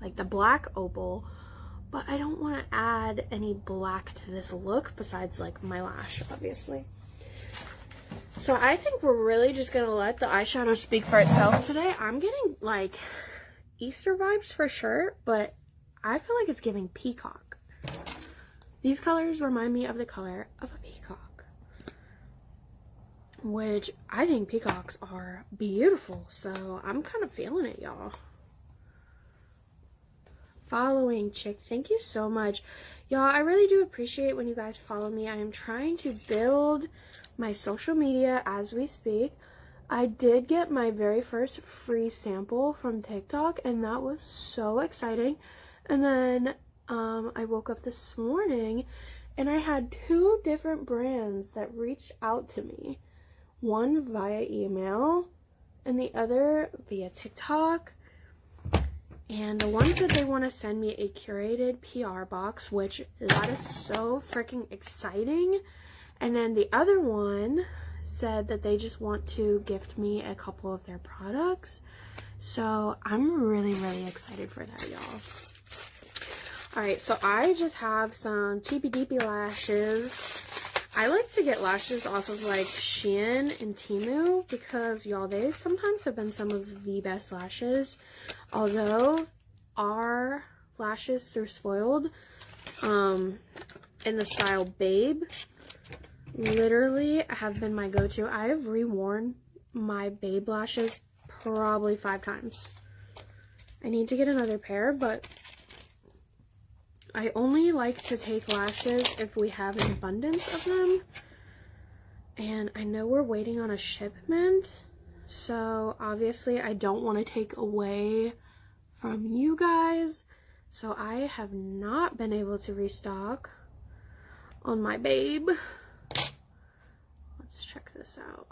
like the black opal, but I don't want to add any black to this look besides like my lash, obviously. So I think we're really just gonna let the eyeshadow speak for itself today. I'm getting like Easter vibes for sure, but I feel like it's giving peacock. These colors remind me of the color of a peacock, which I think peacocks are beautiful, so I'm kind of feeling it, y'all. Following chick, thank you so much. Y'all, I really do appreciate when you guys follow me. I am trying to build my social media as we speak. I did get my very first free sample from TikTok, and that was so exciting. And then I woke up this morning and I had 2 different brands that reached out to me. One via email and the other via TikTok. And the one said they want to send me a curated PR box, which that is so freaking exciting. And then the other one said that they just want to gift me a couple of their products. So I'm really, really excited for that, y'all. Alright, so I just have some cheapy deepy lashes. I like to get lashes off of like Shein and Temu, because y'all, they sometimes have been some of the best lashes. Although our lashes through Spoiled, in the style Babe, literally have been my go-to. I have reworn my Babe lashes probably 5 times. I need to get another pair, but I only like to take lashes if we have an abundance of them. And I know we're waiting on a shipment, so obviously I don't want to take away from you guys. So I have not been able to restock on my Babe. Let's check this out.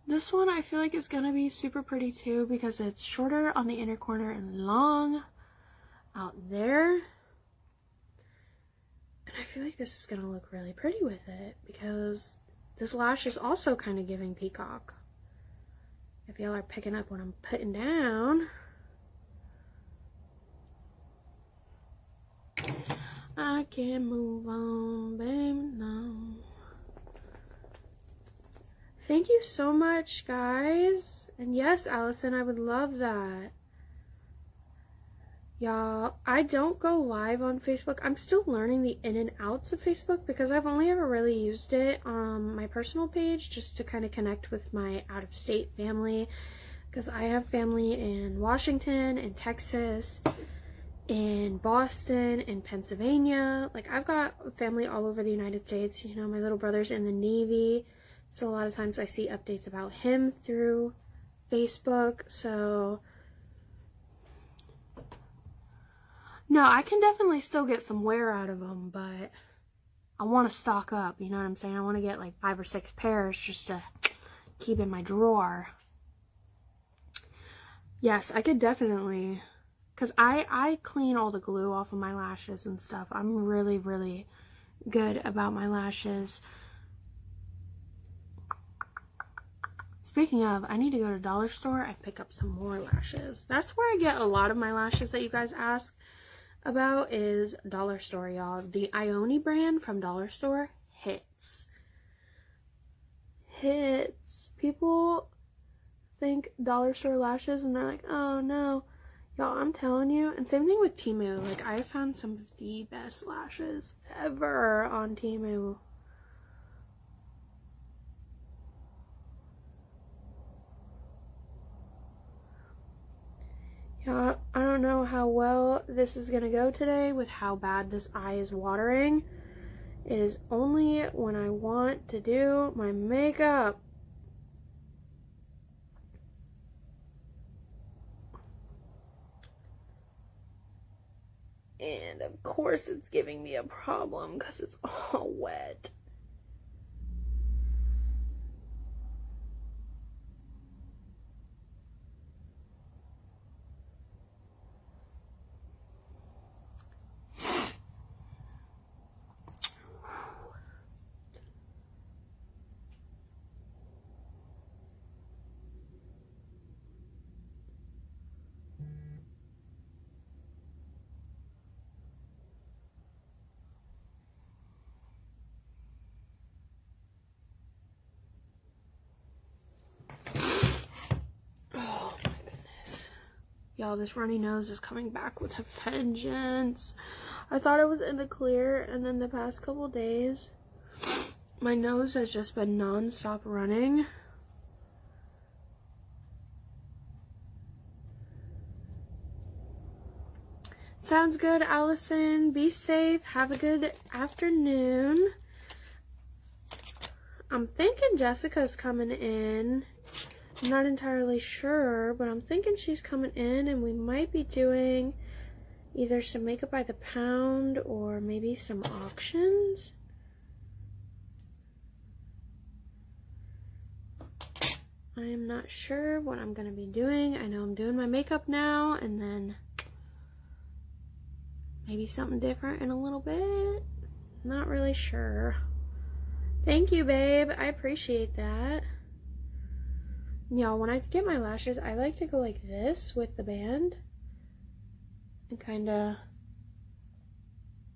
This one I feel like is gonna be super pretty too, because it's shorter on the inner corner and long out there. And I feel like this is gonna look really pretty with it, because this lash is also kind of giving peacock. If y'all are picking up what I'm putting down. I can't move on, baby, no. Thank you so much, guys. And yes, Allison, I would love that. Y'all, I don't go live on Facebook. I'm still learning the in and outs of Facebook, because I've only ever really used it on my personal page just to kind of connect with my out-of-state family, because I have family in Washington, in Texas, in Boston, in Pennsylvania. Like, I've got family all over the United States. You know, my little brother's in the Navy, so a lot of times I see updates about him through Facebook. So no, I can definitely still get some wear out of them, but I want to stock up, you know what I'm saying? I want to get like 5 or 6 pairs just to keep in my drawer. Yes, I could definitely, because I clean all the glue off of my lashes and stuff. I'm really, really good about my lashes. Speaking of, I need to go to Dollar Store and pick up some more lashes. That's where I get a lot of my lashes that you guys ask about, is Dollar Store, y'all. The Ioni brand from Dollar Store hits. People think Dollar Store lashes and they're like, oh no. Y'all, I'm telling you. And same thing with Temu. Like, I found some of the best lashes ever on Temu. Yeah, I don't know how well this is gonna go today with how bad this eye is watering. It is only when I want to do my makeup. And of course it's giving me a problem because it's all wet. Y'all, this runny nose is coming back with a vengeance. I thought it was in the clear, and then the past couple days, my nose has just been non-stop running. Sounds good, Allison. Be safe. Have a good afternoon. I'm thinking Jessica's coming in. I'm not entirely sure, but I'm thinking she's coming in, and we might be doing either some makeup by the pound or maybe some auctions. I am not sure what I'm going to be doing. I know I'm doing my makeup now, and then maybe something different in a little bit. Not really sure. Thank you, babe. I appreciate that. Y'all, when I get my lashes, I like to go like this with the band. And kind of...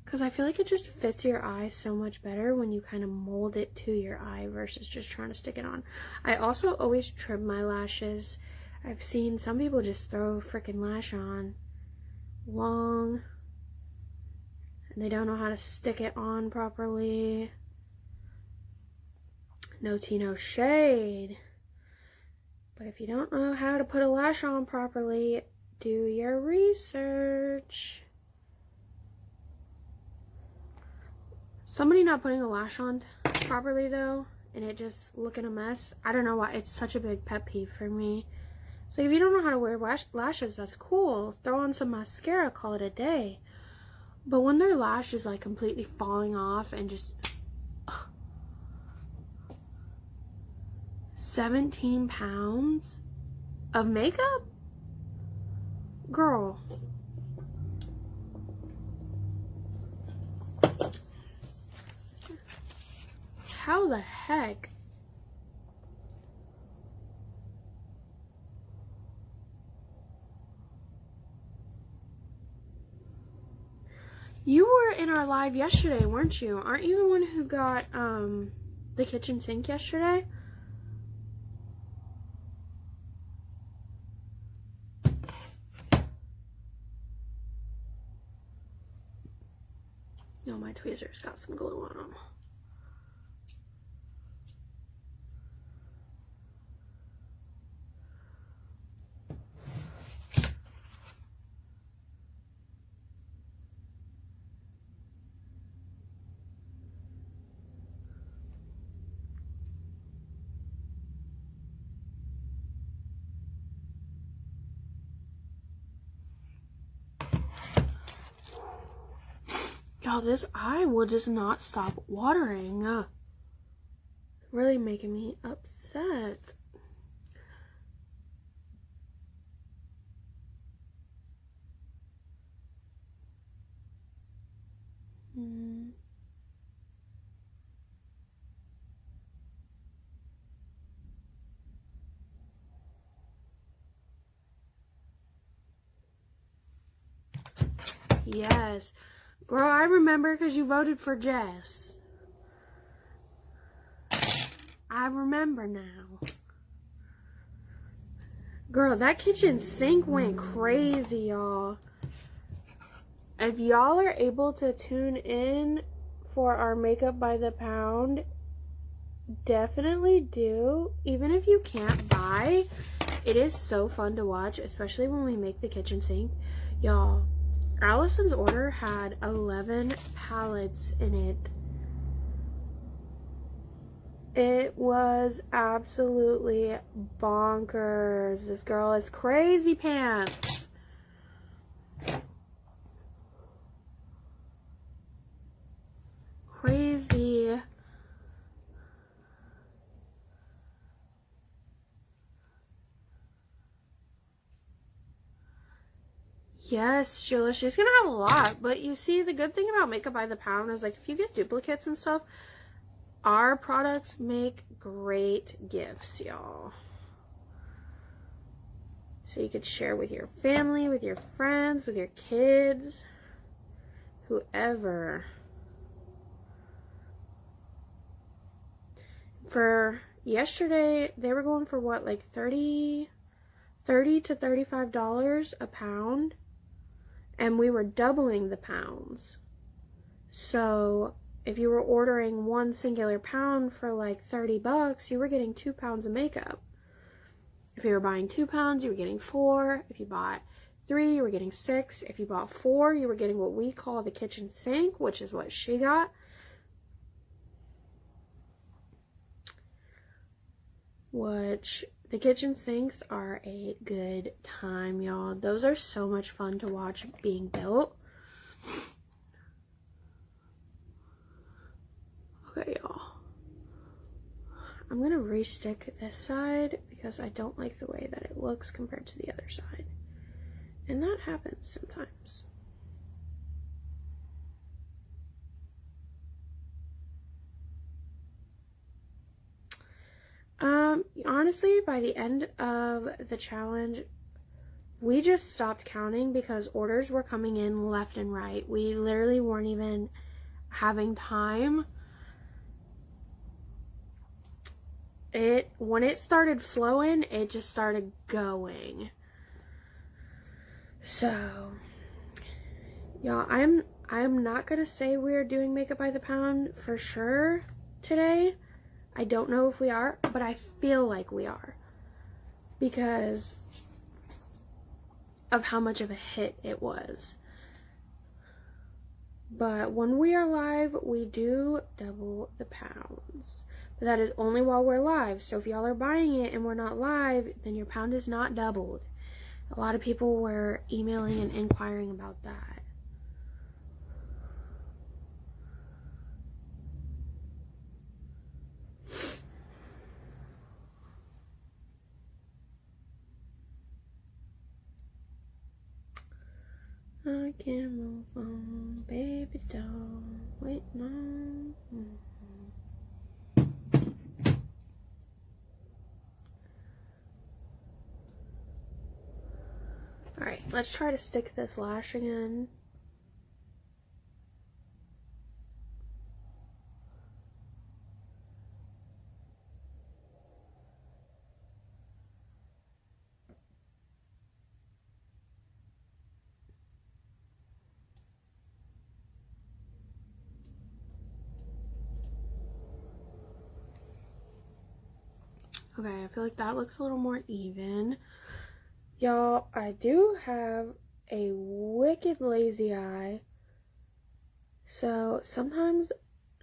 because I feel like it just fits your eye so much better when you kind of mold it to your eye versus just trying to stick it on. I also always trim my lashes. I've seen some people just throw a freaking lash on long. And they don't know how to stick it on properly. No tea, no shade. But if you don't know how to put a lash on properly, do your research. Somebody not putting a lash on properly though, and it just looking a mess, I don't know why, it's such a big pet peeve for me. So if you don't know how to wear lashes, that's cool. Throw on some mascara, call it a day. But when their lash is like completely falling off and just... 17 pounds of makeup? Girl. How the heck? You were in our live yesterday, weren't you? Aren't you the one who got the kitchen sink yesterday? No, my tweezers got some glue on them. Y'all, this eye will just not stop watering. Really making me upset. Yes. Girl, I remember because you voted for Jess. I remember now. Girl, that kitchen sink went crazy, y'all. If y'all are able to tune in for our makeup by the pound, definitely do. Even if you can't buy, it is so fun to watch, especially when we make the kitchen sink. Y'all, Allison's order had 11 palettes in it. It was absolutely bonkers. This girl is crazy pants. Yes, Sheila, she's gonna have a lot. But you see, the good thing about Makeup by the Pound is, like, if you get duplicates and stuff, our products make great gifts, y'all. So you could share with your family, with your friends, with your kids, whoever. For yesterday, they were going for what, like $30 to $35 a pound, and we were doubling the pounds. So if you were ordering one singular pound for like $30, you were getting 2 pounds of makeup. If you were buying 2 pounds, you were getting 4. If you bought 3, you were getting 6. If you bought 4, you were getting what we call the kitchen sink, which is what she got. Which, the kitchen sinks are a good time, y'all. Those are so much fun to watch being built. Okay, y'all. I'm going to restick this side because I don't like the way that it looks compared to the other side. And that happens sometimes. Honestly, by the end of the challenge, we just stopped counting because orders were coming in left and right. We literally weren't even having time. When it started flowing, it just started going. So, y'all, I'm not gonna say we're doing Makeup by the Pound for sure today. I don't know if we are, but I feel like we are because of how much of a hit it was. But when we are live, we do double the pounds. But that is only while we're live. So if y'all are buying it and we're not live, then your pound is not doubled. A lot of people were emailing and inquiring about that. I can't move on, baby, don't wait no. Alright, let's try to stick this lash again. Okay, I feel like that looks a little more even. Y'all, I do have a wicked lazy eye. So sometimes,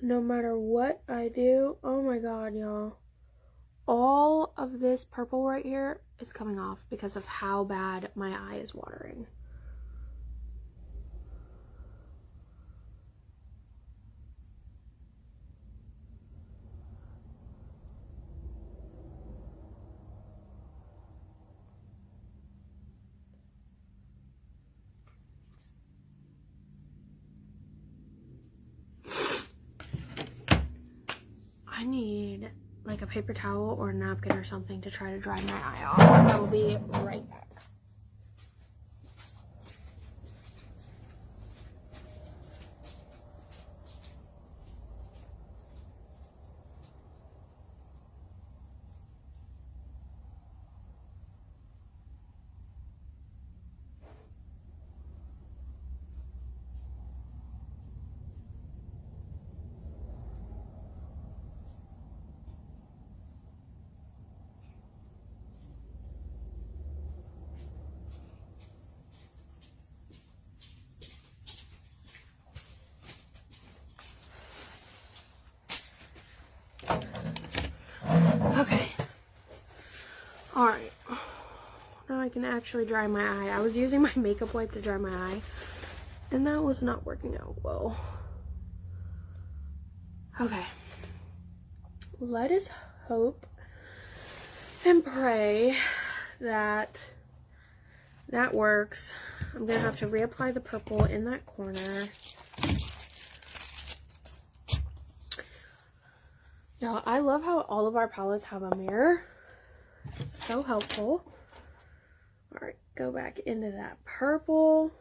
no matter what I do, oh my god, y'all. All of this purple right here is coming off because of how bad my eye is watering. I need like a paper towel or a napkin or something to try to dry my eye off. I will be right back. Okay. Alright. Now I can actually dry my eye. I was using my makeup wipe to dry my eye, and that was not working out well. Okay. Let us hope and pray that that works. I'm going to have to reapply the purple in that corner. Y'all, I love how all of our palettes have a mirror. It's so helpful. Alright, go back into that purple.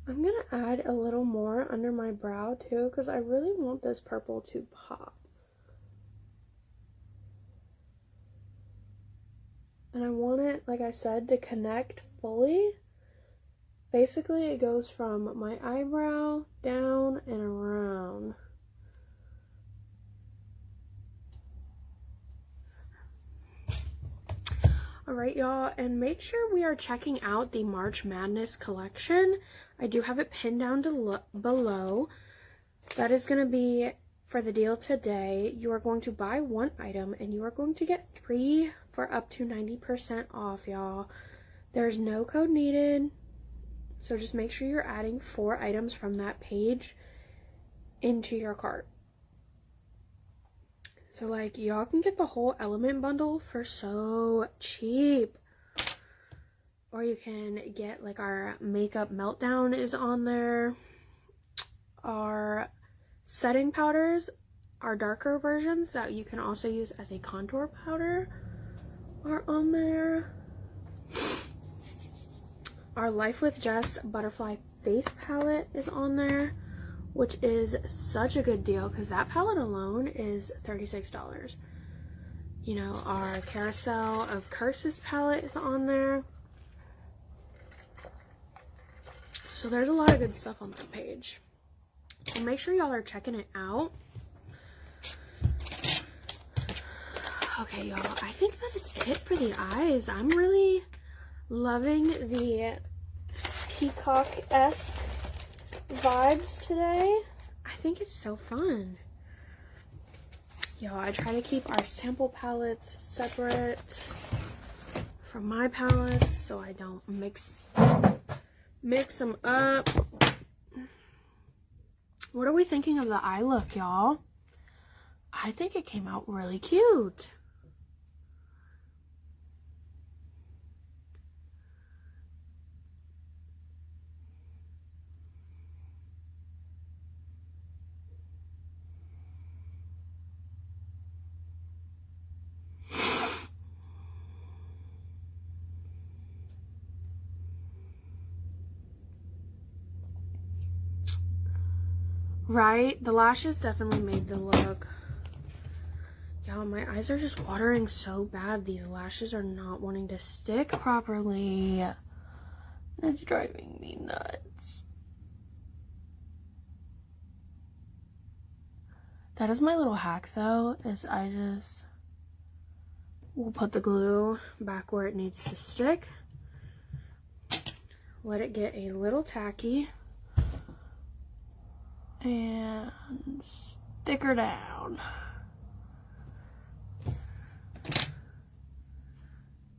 I'm going to add a little more under my brow too, because I really want this purple to pop. And I want it, like I said, to connect fully. Basically, it goes from my eyebrow down and around. Alright, y'all, and make sure we are checking out the March Madness collection. I do have it pinned down below. That is going to be for the deal today. You are going to buy one item and you are going to get 3 for up to 90% off, y'all. There's no code needed, so just make sure you're adding 4 items from that page into your cart. So, like, y'all can get the whole Element bundle for so cheap. Or you can get, like, our Makeup Meltdown is on there. Our setting powders, our darker versions that you can also use as a contour powder, are on there. Our Life with Jess Butterfly Face Palette is on there, which is such a good deal because that palette alone is $36. You know, our Carousel of Curses palette is on there. So there's a lot of good stuff on that page. So make sure y'all are checking it out. Okay, y'all, I think that is it for the eyes. I'm really loving the peacock-esque vibes today. I think it's so fun. Y'all, I try to keep our sample palettes separate from my palettes so I don't mix them up. What are we thinking of the eye look, y'all? I think it came out really cute. Right? The lashes definitely made the look. Y'all, my eyes are just watering so bad. These lashes are not wanting to stick properly. It's driving me nuts. That is my little hack though, is I just will put the glue back where it needs to stick. Let it get a little tacky. And stick her down.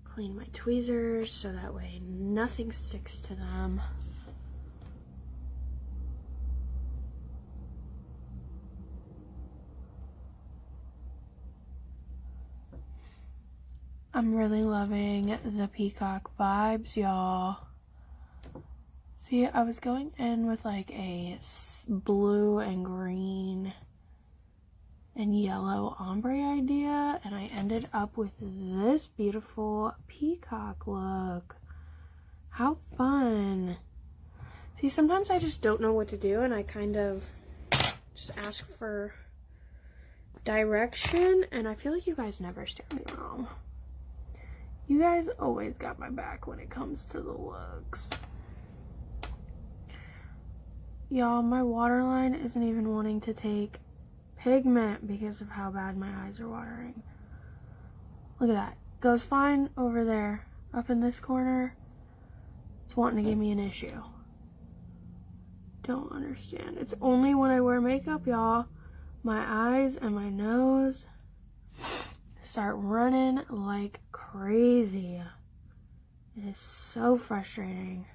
Clean my tweezers so that way nothing sticks to them. I'm really loving the peacock vibes, y'all. See, I was going in with like a blue and green and yellow ombre idea, and I ended up with this beautiful peacock look. How fun. See, sometimes I just don't know what to do, and I kind of just ask for direction, and I feel like you guys never steer me wrong. You guys always got my back when it comes to the looks. Y'all, my waterline isn't even wanting to take pigment because of how bad my eyes are watering. Look at that. Goes fine over there. Up in this corner, it's wanting to give me an issue. Don't understand. It's only when I wear makeup, y'all. My eyes and my nose start running like crazy. It is so frustrating.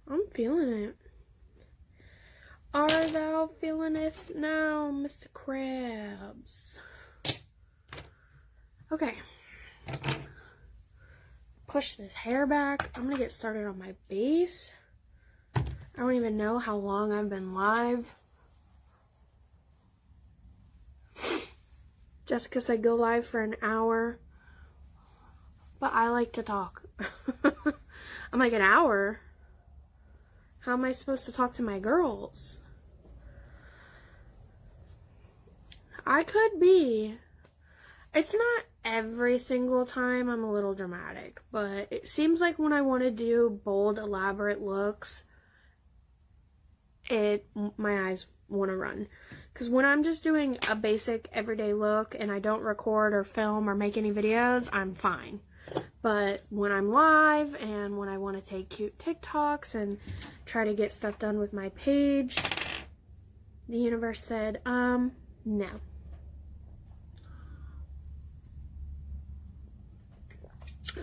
I'm feeling it. Are thou feeling it now, Mr. Krabs? Okay. Push this hair back. I'm gonna get started on my base. I don't even know how long I've been live. Jessica said go live for an hour. But I like to talk. I'm like, an hour? How am I supposed to talk to my girls? I could be. It's not every single time I'm a little dramatic, but it seems like when I want to do bold, elaborate looks, my eyes want to run. Because when I'm just doing a basic everyday look and I don't record or film or make any videos, I'm fine. But when I'm live and when I want to take cute TikToks and try to get stuff done with my page, the universe said, no.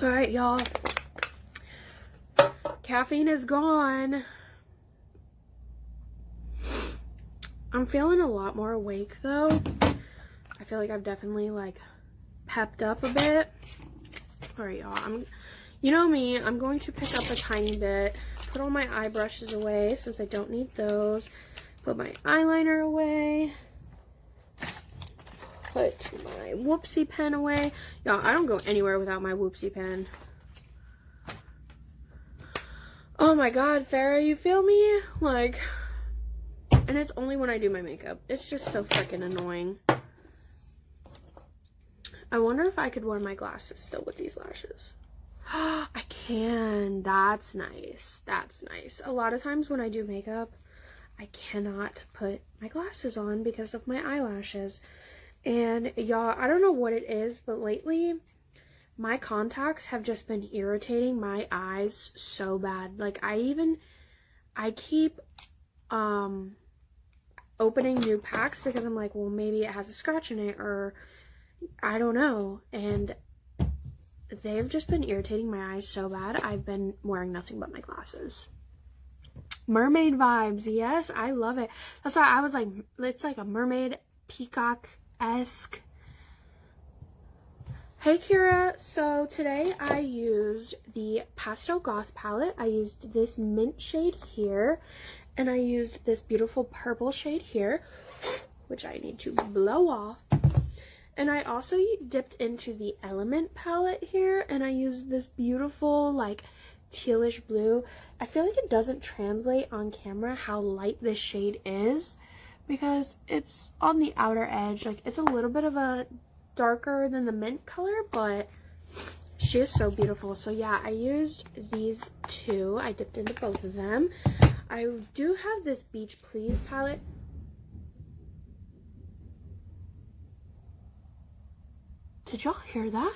Alright, y'all. Caffeine is gone. I'm feeling a lot more awake, though. I feel like I've definitely, like, pepped up a bit. Alright, y'all. You know me, I'm going to pick up a tiny bit, put all my eye brushes away since I don't need those, put my eyeliner away, put my whoopsie pen away. Y'all, I don't go anywhere without my whoopsie pen. Oh my god, Farrah, you feel me? Like, and it's only when I do my makeup. It's just so freaking annoying. I wonder if I could wear my glasses still with these lashes. I can. That's nice. That's nice. A lot of times when I do makeup, I cannot put my glasses on because of my eyelashes. And y'all, I don't know what it is, but lately my contacts have just been irritating my eyes so bad. Like, I keep opening new packs because I'm like, well, maybe it has a scratch in it, or I don't know. And they've just been irritating my eyes so bad. I've been wearing nothing but my glasses. Mermaid vibes. Yes, I love it. That's why I was like, it's like a mermaid peacock-esque. Hey Kira, so today I used the Pastel Goth palette. I used this mint shade here, and I used this beautiful purple shade here, which I need to blow off. And I also dipped into the Element palette here, and I used this beautiful, like, tealish blue. I feel like it doesn't translate on camera how light this shade is, because it's on the outer edge. Like, it's a little bit of a darker than the mint color, but she is so beautiful. So yeah, I used these two. I dipped into both of them. I do have this Beach Please palette. Did y'all hear that?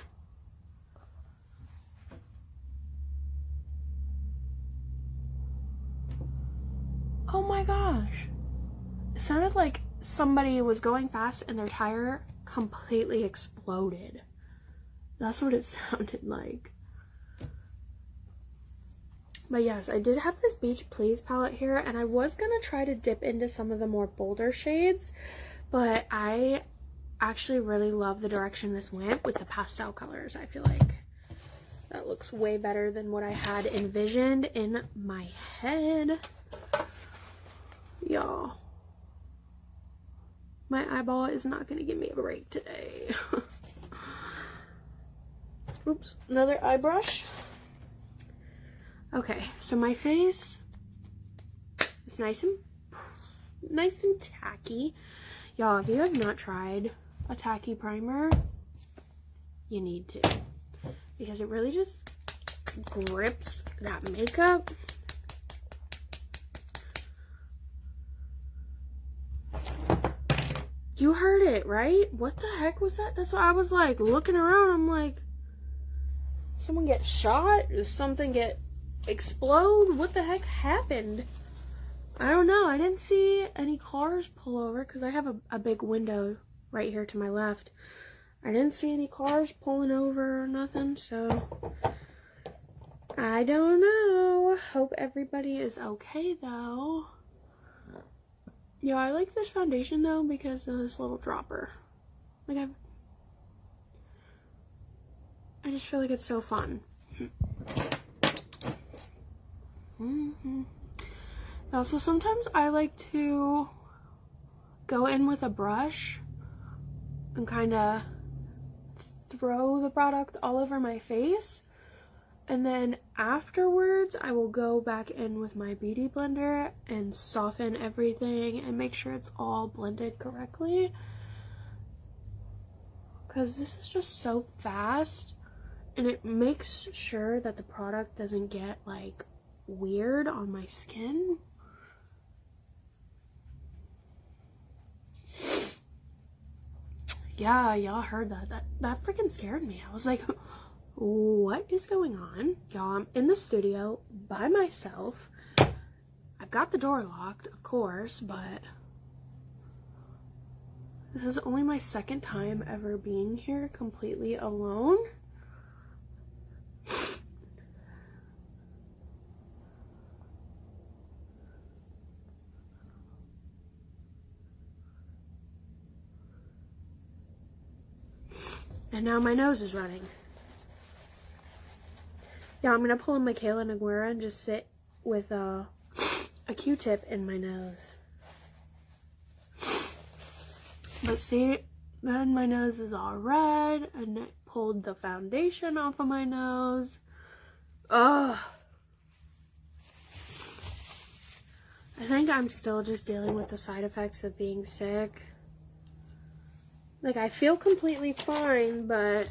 Oh my gosh. It sounded like somebody was going fast and their tire completely exploded. That's what it sounded like. But yes, I did have this Beach Please palette here, and I was gonna try to dip into some of the more bolder shades, but I actually really love the direction this went with the pastel colors. I feel like that looks way better than what I had envisioned in my head. Y'all, my eyeball is not gonna give me a break today. Oops, another eye brush. Okay, so my face is nice and tacky. Y'all, if you have not tried a tacky primer, you need to, because it really just grips that makeup. You heard it, right? What the heck was that? That's why I was like looking around. I'm like, someone get shot? Did something explode? What the heck happened? I don't know. I didn't see any cars pull over because I have a big window right here to my left. I didn't see any cars pulling over or nothing, so I don't know. Hope everybody is okay though. Yeah, I like this foundation though because of this little dropper. Like I just feel like it's so fun. Also, sometimes I like to go in with a brush and kind of throw the product all over my face, and then afterwards I will go back in with my beauty blender and soften everything and make sure it's all blended correctly, because this is just so fast and it makes sure that the product doesn't get like weird on my skin. Yeah, y'all heard that. That freaking scared me. I was like, what is going on? Y'all, I'm in the studio by myself. I've got the door locked, of course, but this is only my second time ever being here completely alone. And now my nose is running. Yeah, I'm gonna pull a Michaela Naguera and just sit with a Q-tip in my nose. But see, then my nose is all red, and it pulled the foundation off of my nose. Ugh. I think I'm still just dealing with the side effects of being sick. Like, I feel completely fine, but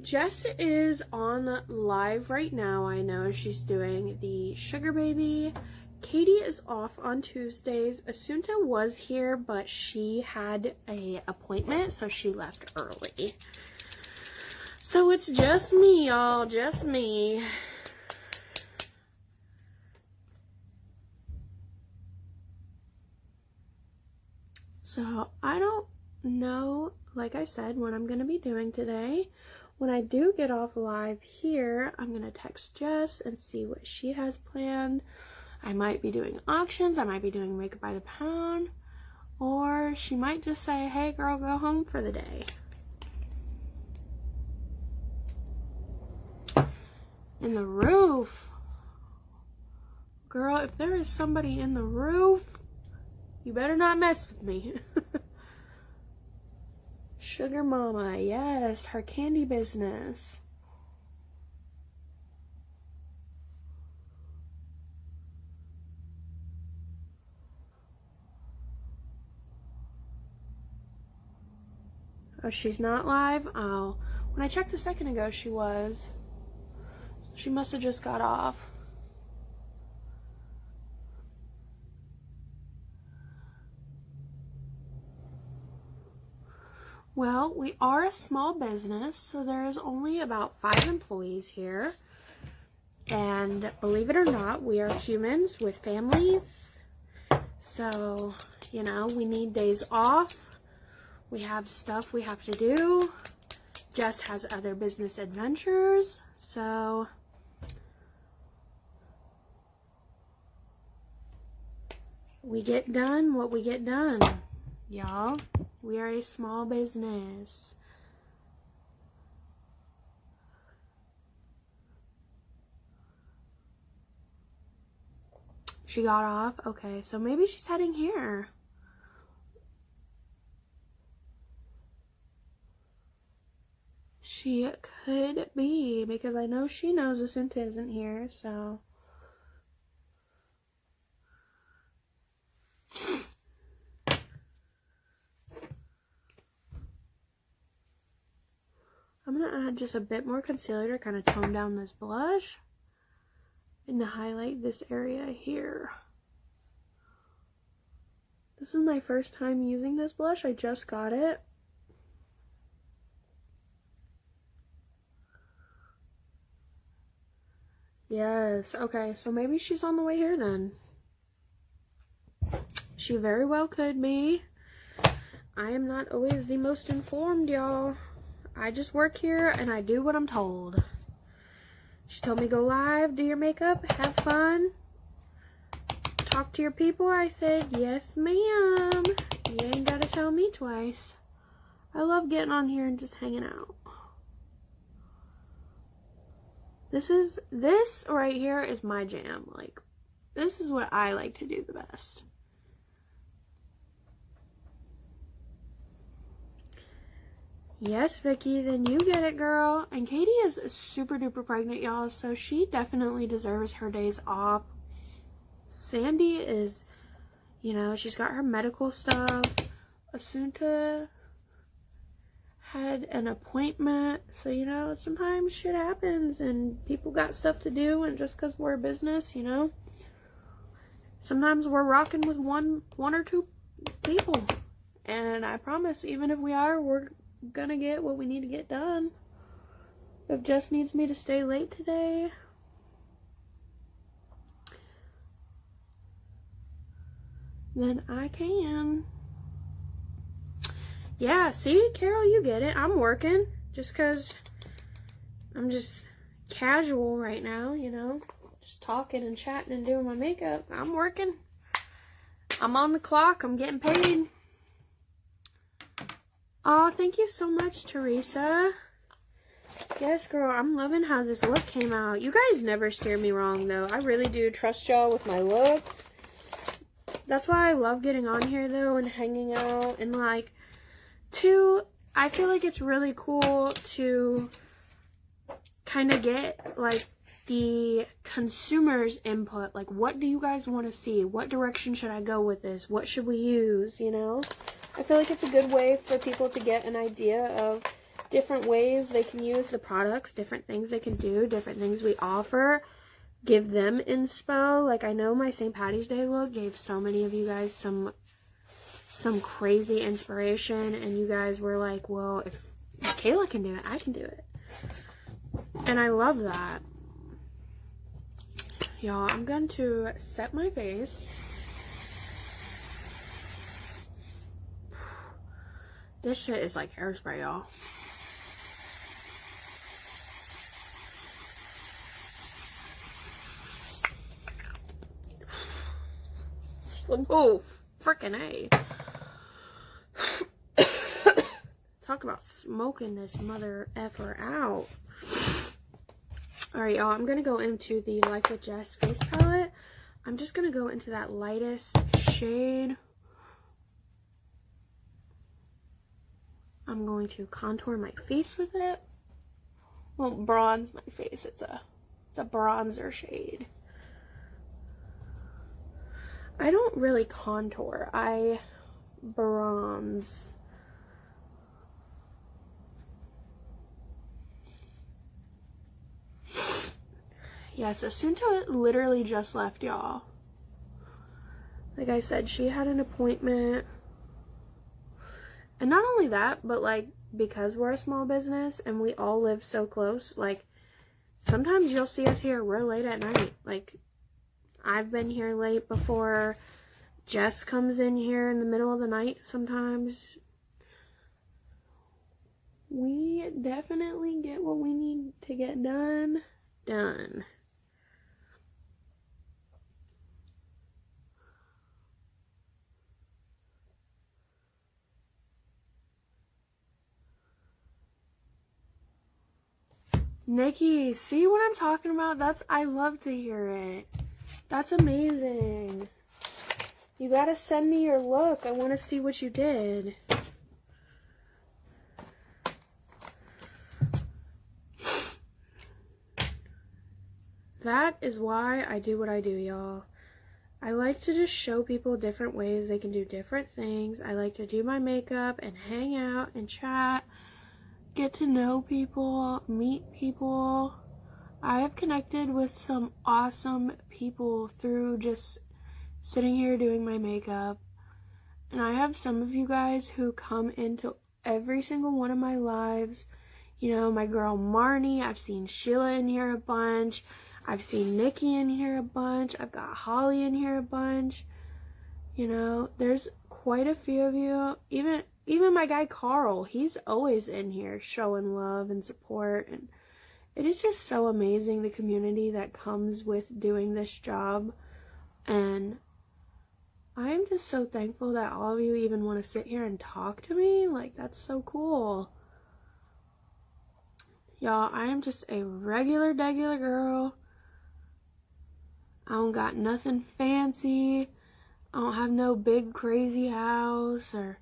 Jess is on live right now. I know she's doing the Sugar Baby. Katie is off on Tuesdays. Asunta was here, but she had an appointment, so she left early. So it's just me, y'all, just me. So I don't know, like I said, what I'm going to be doing today. When I do get off live here, I'm going to text Jess and see what she has planned. I might be doing auctions, I might be doing makeup by the pound, or she might just say, hey girl, go home for the day. In the roof. Girl, if there is somebody in the roof, you better not mess with me. Sugar Mama, yes, her candy business. Oh, she's not live? Oh, when I checked a second ago, she was. She must have just got off. Well, we are a small business, so there is only about 5 employees here. And believe it or not, we are humans with families. So, you know, we need days off. We have stuff we have to do. Jess has other business adventures. So, we get done what we get done, y'all. We are a small business. She got off? Okay, so maybe she's heading here. She could be, because I know she knows Asunta isn't here, so. I'm going to add just a bit more concealer to kind of tone down this blush and to highlight this area here. This is my first time using this blush. I just got it. Yes. Okay, so maybe she's on the way here then. She very well could be. I am not always the most informed, y'all. I just work here and I do what I'm told. She told me go live, do your makeup, have fun, talk to your people. I said, yes, ma'am. You ain't gotta tell me twice. I love getting on here and just hanging out. This right here is my jam. Like, this is what I like to do the best. Yes, Vicky, then you get it, girl. And Katie is super duper pregnant, y'all, so she definitely deserves her days off. Sandy is, you know, she's got her medical stuff. Asunta had an appointment, so, you know, sometimes shit happens and people got stuff to do, and just because we're a business, you know, sometimes we're rocking with one or two people. And I promise, even if we are, we're gonna get what we need to get done. If Jess needs me to stay late today, then I can. Yeah, see, Carol, you get it. I'm working just because I'm just casual right now, you know, just talking and chatting and doing my makeup. I'm working. I'm on the clock. I'm getting paid. Oh, thank you so much, Teresa. Yes, girl, I'm loving how this look came out. You guys never steer me wrong, though. I really do trust y'all with my looks. That's why I love getting on here, though, and hanging out. And, like, I feel like it's really cool to kind of get, like, the consumer's input. Like, what do you guys want to see? What direction should I go with this? What should we use, you know? I feel like it's a good way for people to get an idea of different ways they can use the products, different things they can do, different things we offer, give them inspo. Like, I know my St. Patty's Day look gave so many of you guys some crazy inspiration, and you guys were like, well, if Kayla can do it, I can do it. And I love that. Y'all, I'm going to set my face. This shit is like hairspray, y'all. Oh, frickin' A. Talk about smoking this mother effer out. Alright, y'all, I'm going to go into the Life with Jess face palette. I'm just going to go into that lightest shade. I'm going to contour my face with it. Well, bronze my face. It's a bronzer shade. I don't really contour. I bronze. Yes, Asunta literally just left, y'all. Like I said, she had an appointment. And not only that, but like, because we're a small business and we all live so close, like, sometimes you'll see us here real late at night. Like, I've been here late before. Jess comes in here in the middle of the night sometimes. We definitely get what we need to get done. Nikki, see what I'm talking about? I love to hear it. That's amazing. You gotta send me your look. I want to see what you did. That is why I do what I do, y'all. I like to just show people different ways they can do different things. I like to do my makeup and hang out and chat. Get to know people, meet people. I have connected with some awesome people through just sitting here doing my makeup. And I have some of you guys who come into every single one of my lives. You know, my girl Marnie, I've seen Sheila in here a bunch. I've seen Nikki in here a bunch. I've got Holly in here a bunch. You know, there's quite a few of you. Even my guy Carl, he's always in here showing love and support. And it is just so amazing, the community that comes with doing this job. And I'm just so thankful that all of you even want to sit here and talk to me. Like, that's so cool. Y'all, I am just a regular girl. I don't got nothing fancy. I don't have no big crazy house or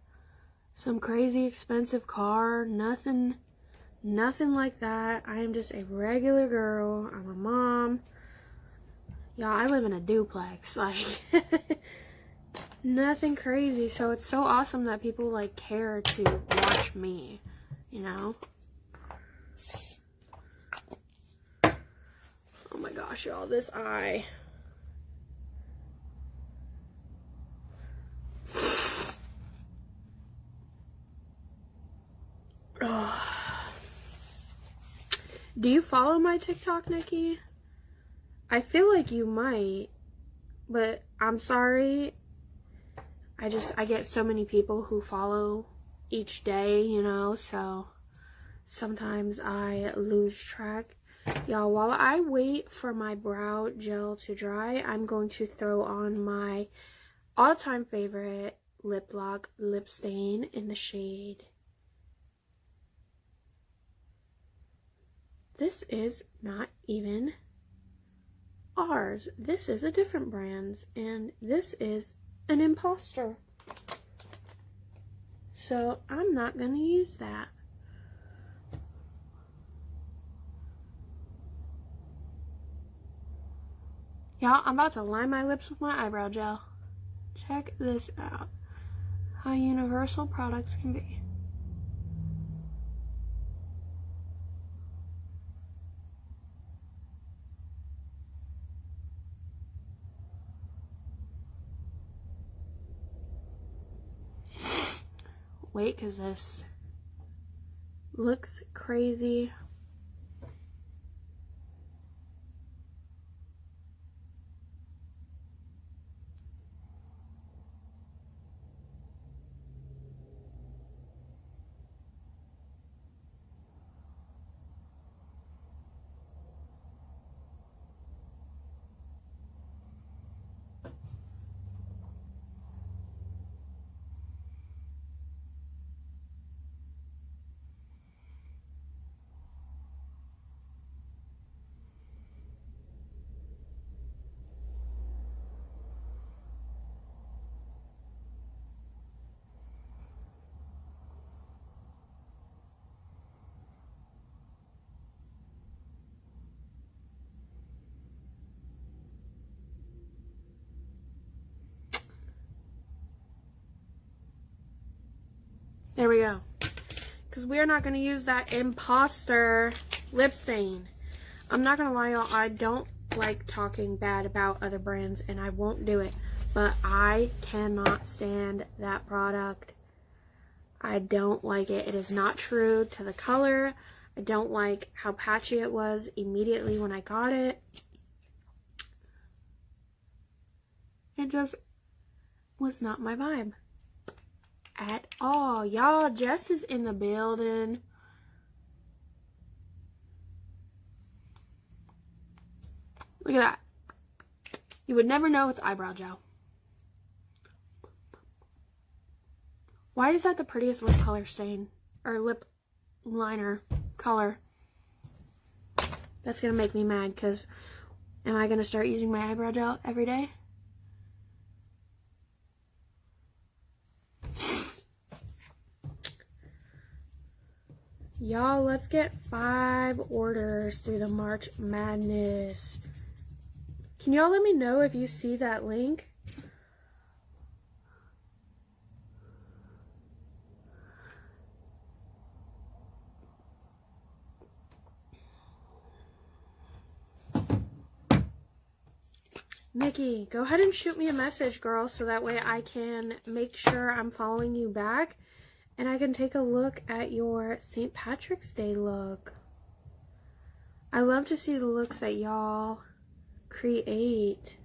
some crazy expensive car. Nothing like that. I am just a regular girl. I'm a mom. Y'all, I live in a duplex. Like, nothing crazy. So it's so awesome that people like care to watch me, you know? Oh my gosh, y'all, this eye. Oh. Do you follow my TikTok, Nikki? I feel like you might, but I'm sorry. I get so many people who follow each day, you know, so sometimes I lose track. Y'all, while I wait for my brow gel to dry, I'm going to throw on my all-time favorite lip lock lip stain in the shade. This is not even ours. This is a different brand's, and this is an imposter. So I'm not going to use that. Y'all, I'm about to line my lips with my eyebrow gel. Check this out. How universal products can be. Wait, because this looks crazy. There we go. Because we are not going to use that imposter lip stain. I'm not going to lie, y'all. I don't like talking bad about other brands, and I won't do it. But I cannot stand that product. I don't like it. It is not true to the color. I don't like how patchy it was immediately when I got it. It just was not my vibe at all. Y'all, Jess is in the building. Look at that. You would never know it's eyebrow gel. Why is that the prettiest lip color stain? Or lip liner color? That's gonna make me mad, because am I gonna start using my eyebrow gel every day? Y'all, let's get 5 orders through the March Madness. Can y'all let me know if you see that link? Nikki, go ahead and shoot me a message, girl, so that way I can make sure I'm following you back. And I can take a look at your St. Patrick's Day look. I love to see the looks that y'all create.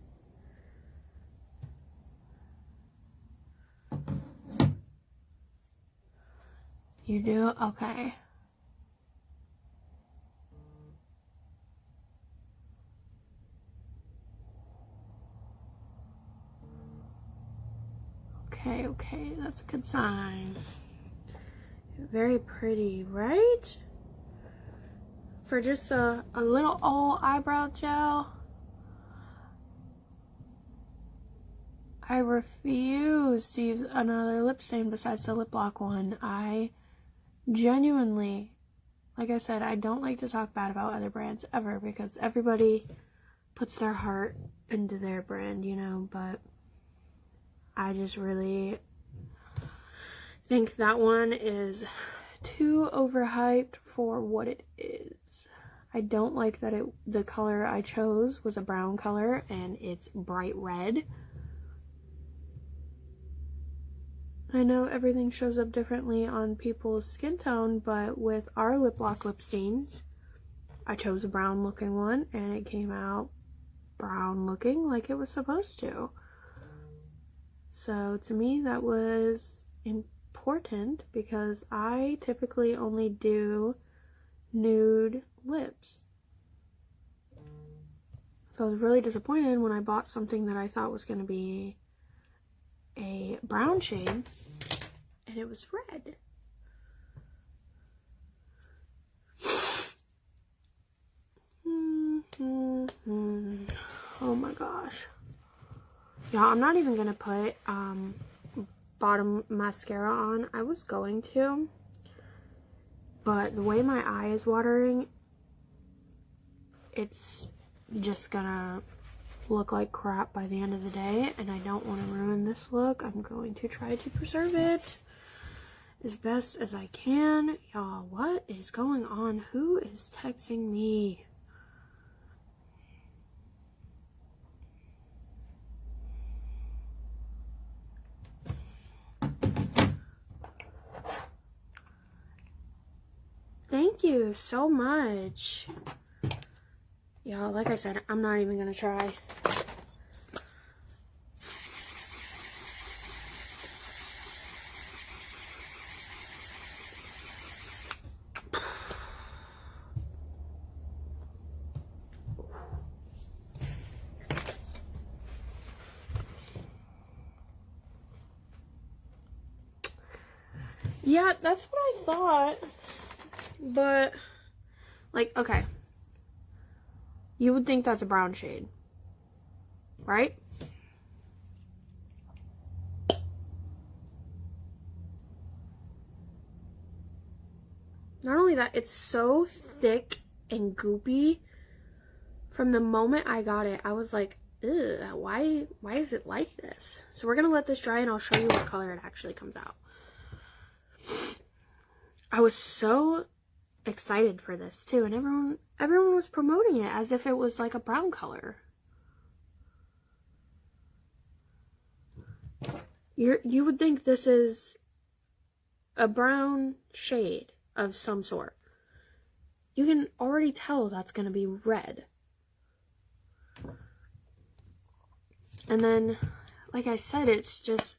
You do? Okay. Okay, that's a good sign. Very pretty, right? For just a little old eyebrow gel. I refuse to use another lip stain besides the lip lock one. I genuinely, like I said, I don't like to talk bad about other brands ever because everybody puts their heart into their brand, you know, but I just really think that one is too overhyped for what it is. I don't like that the color I chose was a brown color and it's bright red. I know everything shows up differently on people's skin tone, but with our lip lock lip stains, I chose a brown looking one and it came out brown looking like it was supposed to. So to me that was important because I typically only do nude lips. So I was really disappointed when I bought something that I thought was going to be a brown shade and it was red. Oh my gosh. Yeah, I'm not even gonna put bottom mascara on. I was going to, but the way my eye is watering, it's just gonna look like crap by the end of the day, and I don't want to ruin this look. I'm going to try to preserve it as best as I can. Y'all, what is going on? Who is texting me? Thank you so much. Y'all, like I said, I'm not even gonna try. Yeah, that's what I thought. But, like, okay. You would think that's a brown shade, right? Not only that, it's so thick and goopy. From the moment I got it, I was like, ugh, why is it like this? So we're gonna let this dry and I'll show you what color it actually comes out. I was so excited for this too, and everyone was promoting it as if it was like a brown color. You would think this is a brown shade of some sort. You can already tell that's gonna be red. And then, like I said, it's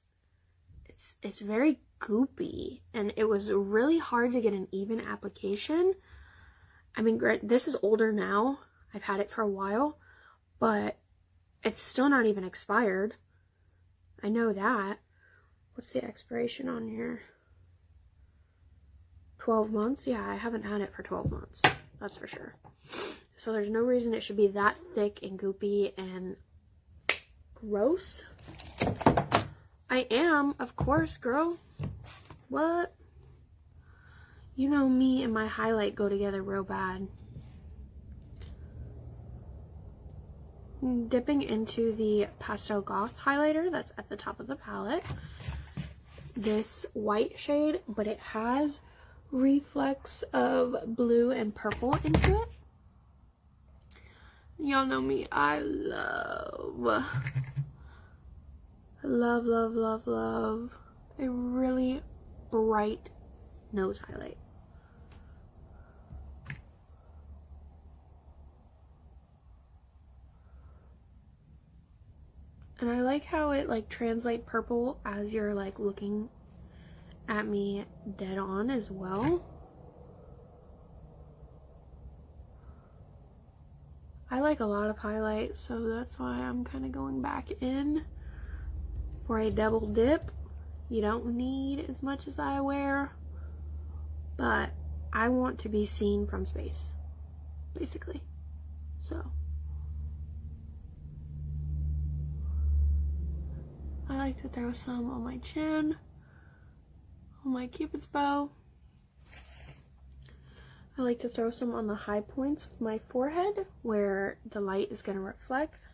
very goopy, and it was really hard to get an even application. I mean, this is older now. I've had it for a while, but it's still not even expired. I know that. What's the expiration on here? 12 months? Yeah, I haven't had it for 12 months. That's for sure. So there's no reason it should be that thick and goopy and gross. I am, of course, girl. What? You know me and my highlight go together real bad. Dipping into the Pastel Goth highlighter that's at the top of the palette. This white shade, but it has reflex of blue and purple into it. Y'all know me. I love a really bright nose highlight. And I like how it like translates purple as you're like looking at me dead on as well. I like a lot of highlight, so that's why I'm kind of going back in for a double dip. You don't need as much as I wear, but I want to be seen from space, basically. So I like to throw some on my chin, on my cupid's bow. I like to throw some on the high points of my forehead where the light is going to reflect.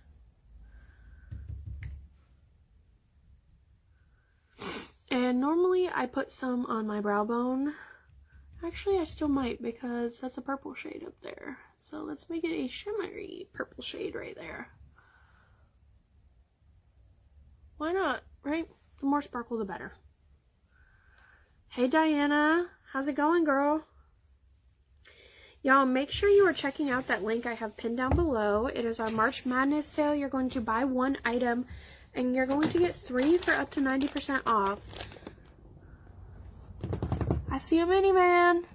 And normally I put some on my brow bone. Actually, I still might because that's a purple shade up there. So let's make it a shimmery purple shade right there. Why not, right? The more sparkle, the better. Hey, Diana. How's it going, girl? Y'all, make sure you are checking out that link I have pinned down below. It is our March Madness sale. You're going to buy one item, and you're going to get 3 for up to 90% off. I see a minivan.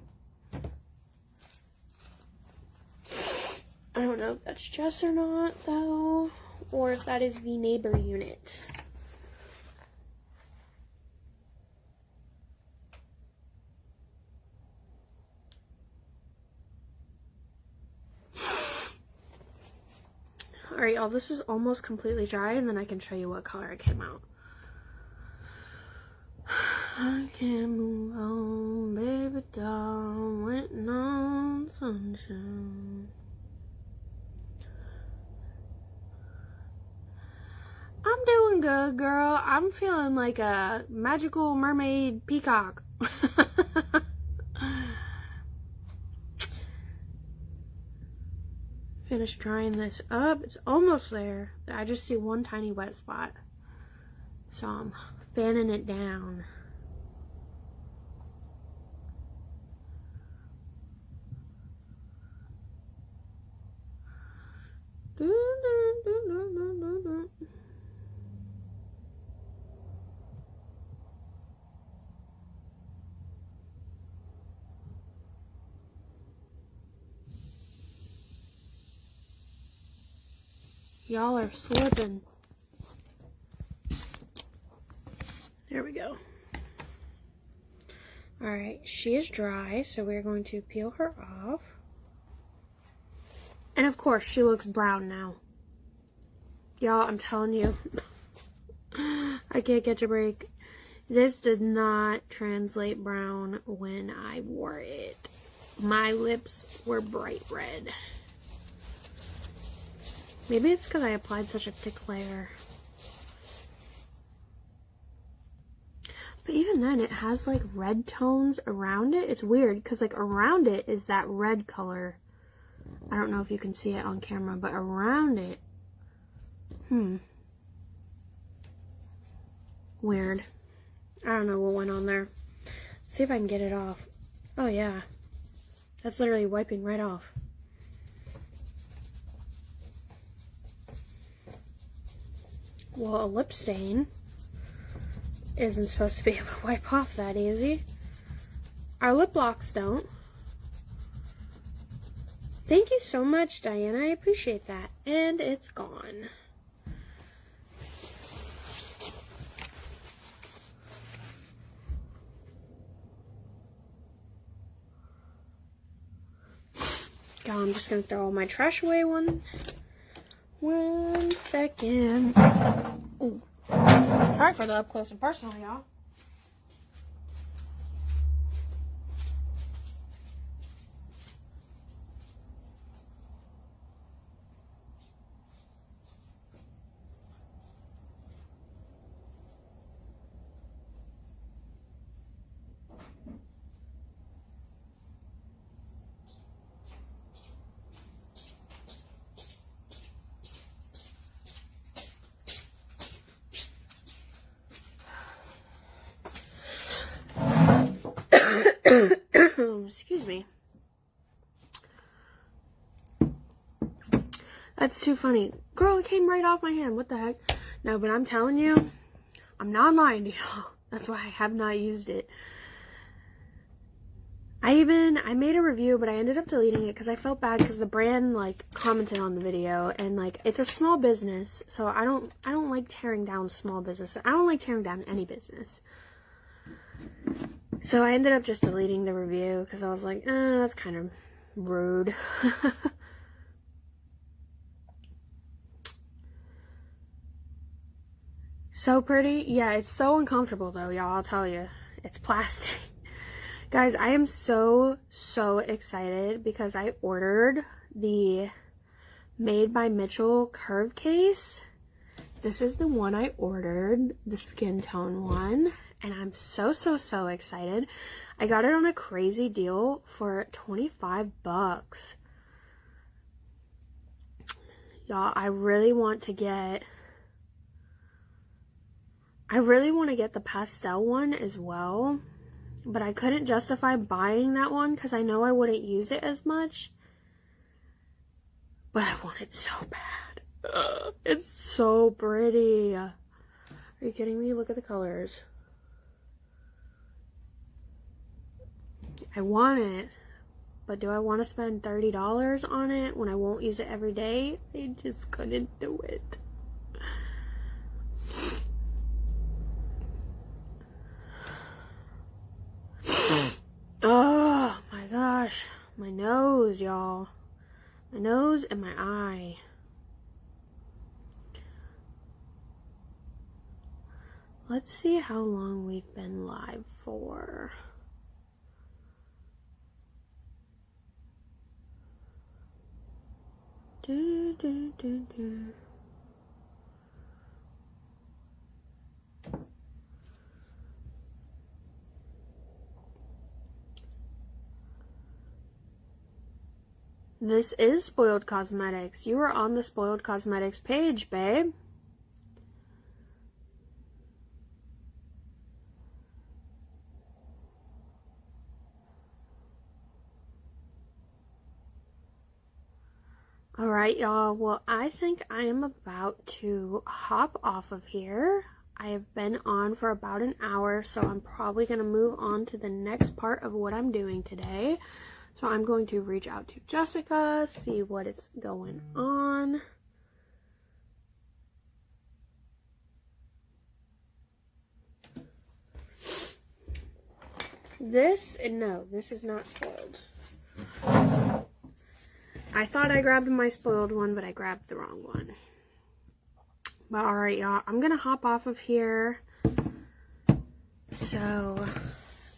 I don't know if that's Jess or not, though, or if that is the neighbor unit. Alright, y'all, this is almost completely dry, and then I can show you what color it came out. I can't move on, baby doll, waiting on sunshine. I'm doing good, girl. I'm feeling like a magical mermaid peacock. Finish drying this up. It's almost there. I just see one tiny wet spot. So I'm fanning it down. Y'all are slipping. There we go. Alright, she is dry, so we're going to peel her off. And of course, she looks brown now. Y'all, I'm telling you. I can't catch a break. This did not translate brown when I wore it. My lips were bright red. Maybe it's because I applied such a thick layer. But even then, it has like red tones around it. It's weird because like around it is that red color. I don't know if you can see it on camera, but around it, weird. I don't know what went on there. Let's see if I can get it off. Oh yeah, that's literally wiping right off. Well, a lip stain isn't supposed to be able to wipe off that easy. Our lip locks don't. Thank you so much, Diana. I appreciate that. And it's gone. God, I'm just going to throw all my trash away one second. Ooh. Sorry for the up close and personal, y'all. Excuse me. That's too funny. Girl, it came right off my hand. What the heck? No, but I'm telling you, I'm not lying to y'all. That's why I have not used it. I made a review, but I ended up deleting it because I felt bad because the brand, like, commented on the video, and, like, it's a small business, so I don't like tearing down small business. I don't like tearing down any business. So I ended up just deleting the review because I was like, that's kind of rude. So pretty. Yeah, it's so uncomfortable though, y'all. I'll tell you. It's plastic. Guys, I am so excited because I ordered the Made by Mitchell curve case. This is the one I ordered, the skin tone one, and I'm so excited. I got it on a crazy deal for 25 bucks. Y'all, I really want to get the pastel one as well, but I couldn't justify buying that one because I know I wouldn't use it as much. But I want it so bad. It's so pretty. Are you kidding me? Look at the colors. I want it, but do I want to spend $30 on it when I won't use it every day? I just couldn't do it. Oh my gosh, my nose, y'all. My nose and my eye. Let's see how long we've been live for. This is Spoiled Cosmetics. You are on the Spoiled Cosmetics page, babe. Alright, y'all. Well, I think I am about to hop off of here. I have been on for about an hour, so I'm probably going to move on to the next part of what I'm doing today. So I'm going to reach out to Jessica, see what is going on. This is not spoiled. I thought I grabbed my spoiled one, but I grabbed the wrong one. But alright, y'all, I'm gonna hop off of here. So,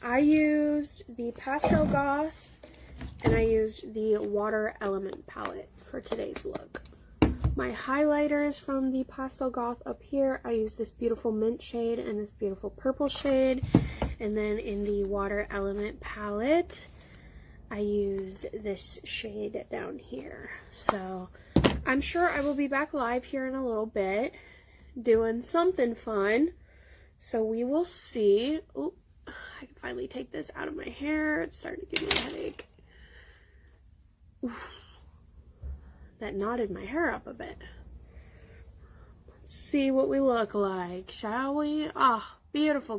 I used the Pastel Goth, and I used the Water Element palette for today's look. My highlighter is from the Pastel Goth up here. I used this beautiful mint shade and this beautiful purple shade. And then in the Water Element palette, I used this shade down here. So, I'm sure I will be back live here in a little bit, doing something fun. So, we will see. Oh, I can finally take this out of my hair. It's starting to give me a headache. Oof. That knotted my hair up a bit. Let's see what we look like, shall we? Ah, beautiful.